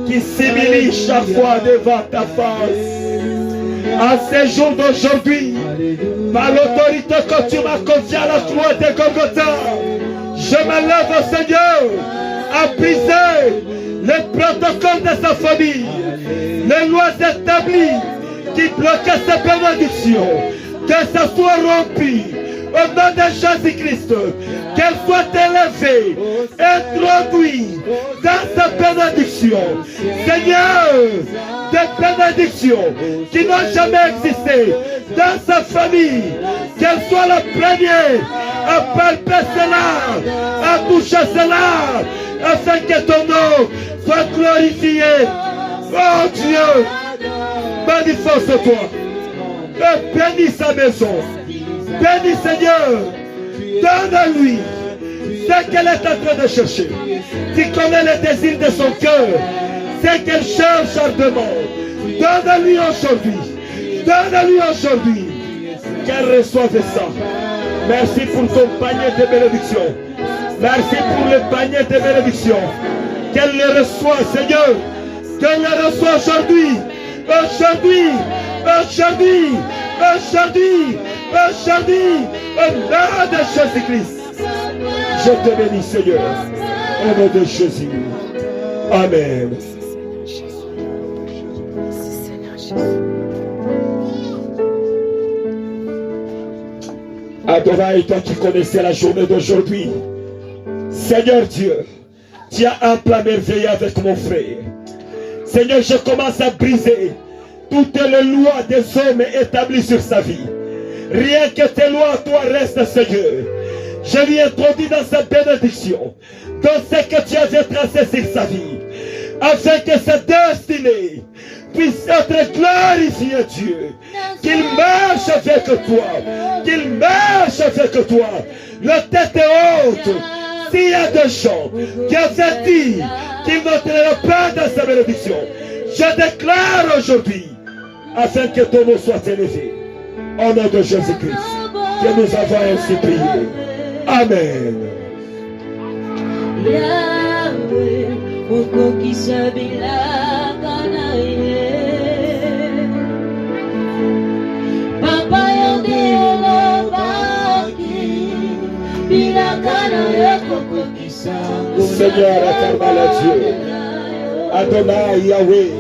qui s'humilie chaque fois devant ta face. À ce jour d'aujourd'hui, par l'autorité que tu m'as confiée à la croix de Golgotha, je me lève au Seigneur à briser les protocoles de sa famille, les lois établies qui bloquaient sa bénédiction, que ça soit rompu. Au nom de Jésus-Christ, qu'elle soit élevée, introduite dans sa bénédiction. Seigneur, des bénédictions qui n'ont jamais existé dans sa famille, qu'elle soit la première à palper cela, à toucher cela, afin que ton nom soit glorifié. Oh Dieu, manifeste-toi et bénis sa maison. Bénis Seigneur, donne à lui ce qu'elle est en train de chercher. Tu connais les désirs de son cœur, ce qu'elle cherche ardemment. Donne à lui aujourd'hui, donne à lui aujourd'hui, qu'elle reçoive ça. Merci pour ton panier de bénédiction. Merci pour le panier de bénédiction. Qu'elle le reçoive, Seigneur, qu'elle le reçoive aujourd'hui, aujourd'hui, aujourd'hui, aujourd'hui. Aujourd'hui, au nom de Jésus-Christ, je te bénis, Seigneur, au nom de Jésus. Amen. Adonai, toi qui connaissais la journée d'aujourd'hui, Seigneur Dieu, tu as un plan merveilleux avec mon frère. Seigneur, je commence à briser toutes les lois des hommes établies sur sa vie. Rien que tes lois, toi, restent, Seigneur. Je lui introduis dans sa bénédiction, dans ce que tu avais tracé sur sa vie, afin que sa destinée puisse être glorifiée, Dieu. Qu'il marche avec toi, qu'il marche avec toi. La tête est haute. S'il y a des gens qui avaient dit qu'ils n'entreront pas dans sa bénédiction, je déclare aujourd'hui, afin que ton nom soit élevé, au nom de Jésus-Christ, que nous avons ainsi prié. Amen. Seigneur éternel Dieu, Adonai Yahweh,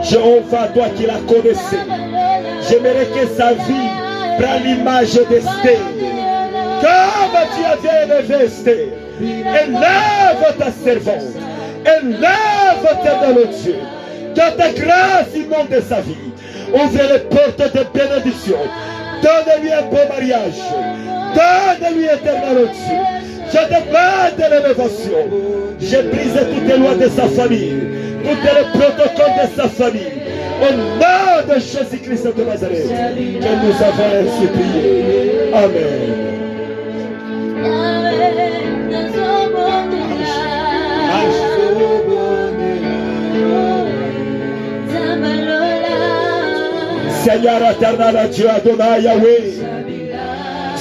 Jéhovah, toi qui la connaissais, j'aimerais que sa vie prenne l'image d'Esther. Comme tu avais élevé Esther, élève ta servante, élève éternel Dieu, que ta grâce inonde sa vie, ouvre les portes de bénédiction, donne-lui un beau mariage, donne-lui éternel Dieu. Je demande l'élévation. Je brise toutes les lois de sa famille, tous les protocoles de sa famille. Au nom de Jésus-Christ de Nazareth, que nous avons ainsi prié. Amen. Seigneur éternel, Dieu Adonai Yahweh,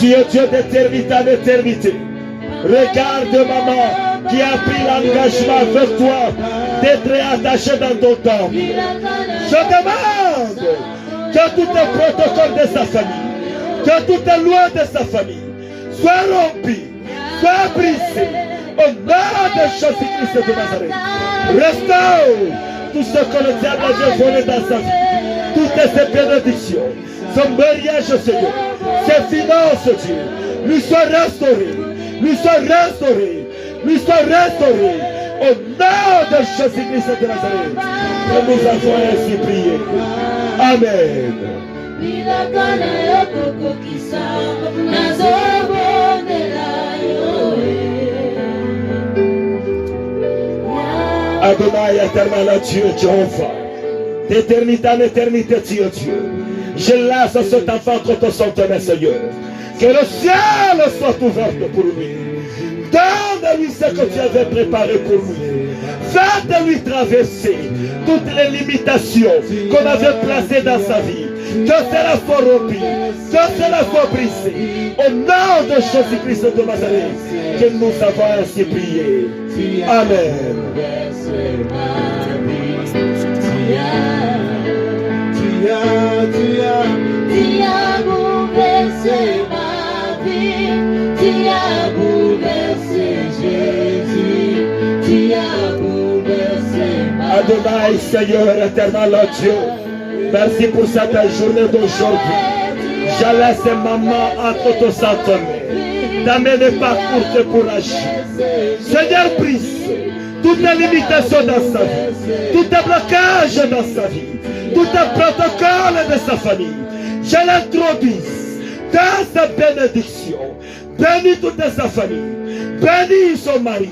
tu es Dieu d'éternité en éternité. Regarde maman qui a pris l'engagement avec toi d'être attachée dans ton temps. Je demande que tous les protocoles de sa famille, que toutes les lois de sa famille soient rompues, soient brisées au nom de Jésus-Christ de Nazareth. Restaure tout ce que le diable avait volé dans sa vie, toutes ces bénédictions, son mariage, Seigneur, ses finances, Dieu, lui soient restaurées. Lui soit restauré, lui soit restauré au nom de Jésus-Christ de Nazareth. Que nous avons ainsi prié. Amen. Adonai éternel Dieu, Jéhovah, d'éternité en éternité, Dieu. Je laisse cet enfant contre ton sanctuaire, Seigneur. Que le ciel soit ouvert pour lui. Donne-lui ce que tu avais préparé pour lui. Faites-lui traverser toutes les limitations qu'on avait placées dans sa vie. Que cela soit rompu, que cela soit brisé. Au nom de Jésus-Christ de Nazareth, que nous avons ainsi prié. Amen. Adonai, Seigneur éternel Dieu, merci pour cette journée d'aujourd'hui. Je laisse maman entre ton saint-homme. Ta main n'est pas courte pour agir. Seigneur, brise toutes les limitations dans sa vie, tout les blocages dans sa vie, tout les protocoles de sa famille. Je l'introduis dans sa bénédiction. Bénis toute sa famille. Bénis son mari.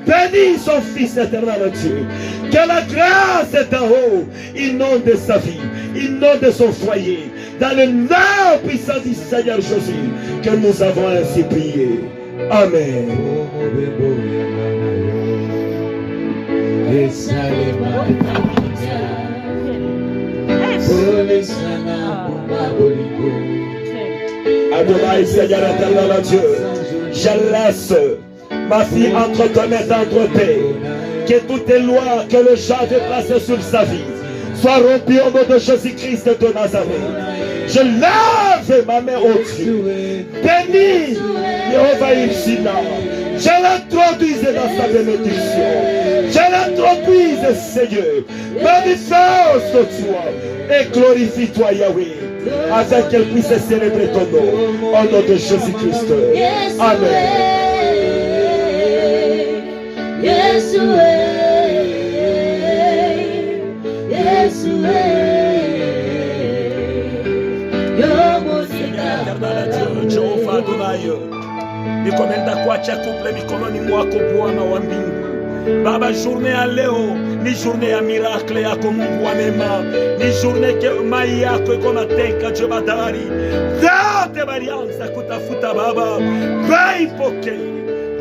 Bénis son fils éternel Dieu. Que la grâce d'en haut inonde sa vie, inonde son foyer. Dans le nom puissant du Seigneur Jésus, que nous avons ainsi prié. Amen. Adonai, Seigneur éternel Dieu, je laisse ma fille entre tes mains d'entrepaix. Que toutes les lois que le chat avait placées sur sa vie soient rompues au nom de Jésus-Christ de Nazareth. Je lève ma main au Dieu. Bénis Jéhovah Irshina. Je l'introduise dans sa bénédiction. Je l'introduise, Seigneur. Manifeste-toi et glorifie-toi, Yahweh. afin qu'elle puisse célébrer ton nom. Au nom de Jésus-Christ. Amen. Jehova Adonai, nikomenda kuacha kuple mikononi mwako Bwana wa mbingu. Baba, journée ya leo ni journée ya miracle yako Mungu wa neema, ni journée ke mai yako iko nateka Jebadari. Zote balianza kutafuta Baba, waipokee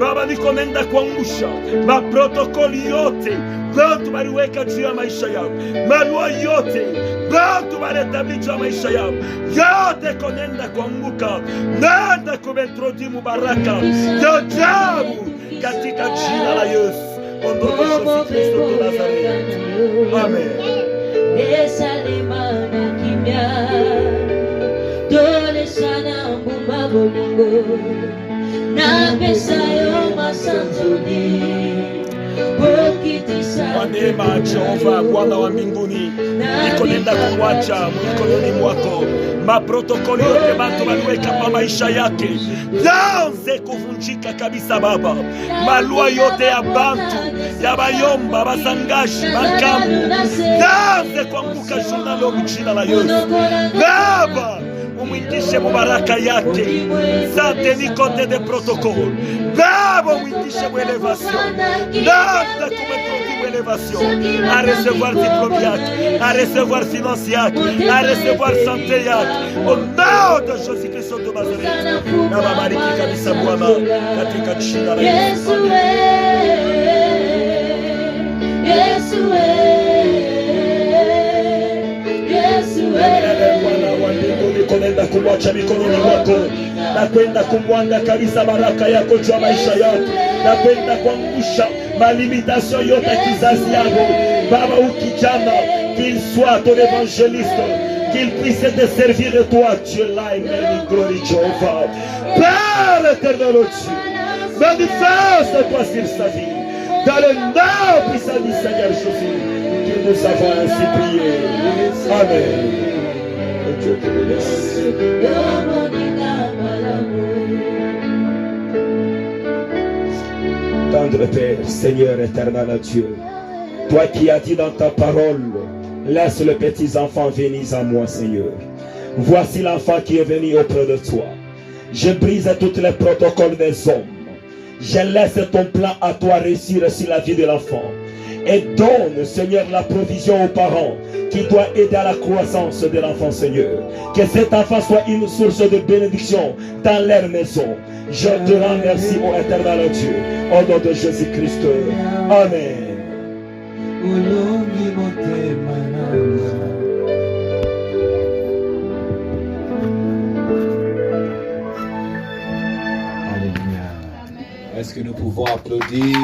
Baba, nikomenda kuangusha maprotokoli yote watu waliweka juu ya maisha yao, malua yote watu walitabli juu ya maisha yao, yote konenda kuanguka. Nenda kumetrodi mubaraka ya ajabu katika jina la Yesu. Ondo de Jésus Christ de Nazareth. Amen. Esalimana kimya dole sana mbumba bolingo na pesa yo masanzoni. Kwa neema Jehova Bwana wa mbinguni, nikonenda kuwacha mikononi mwako maprotokoli yote watu waliweka kwa maisha yake, yaanze kuvunjika kabisa Baba. Malua yote ya bantu, ya bayomba, basangashi, makamu, yaanze kuanguka jina leo mjina la Yesu. Baba, umwindishe mubaraka yake, sante ni kote de protocole. Baba, umwindishe mu elevation, nanda kumetrodi mu elevation, a recevoir diplôme yake, a recevoir finance yake, a recevoir santé yake, au nom de Jésus Christ de Nazareth. Na babariki kabisa Bwana katika jina la Yesu. Nikonenda kumwacha mikononi mwako, na kwenda kumwanga kabisa baraka yako juu ya maisha yako, na kwenda kuangusha malimitation yote ya kizazi yako Baba. Ukijana qu'il soit ton évangéliste, qu'il puisse te servir de toi, tu es là, et glory Jéhovah. Père éternel Dieu, manifeste-toi sur sa vie, dans le nom puissant du Seigneur Jésus, que nous avons ainsi prié. Amen. Dieu te bénisse. Tendre Père, Seigneur éternel Dieu, toi qui as dit dans ta parole, laisse les petits enfants venir à moi, Seigneur. Voici l'enfant qui est venu auprès de toi. Je brise tous les protocoles des hommes. Je laisse ton plan à toi réussir sur la vie de l'enfant. Et donne, Seigneur, la provision aux parents qui doivent aider à la croissance de l'enfant, Seigneur. Que cet enfant soit une source de bénédiction dans leur maison. Je te remercie, ô éternel Dieu, au nom de Jésus-Christ. Amen. Est-ce que nous pouvons applaudir?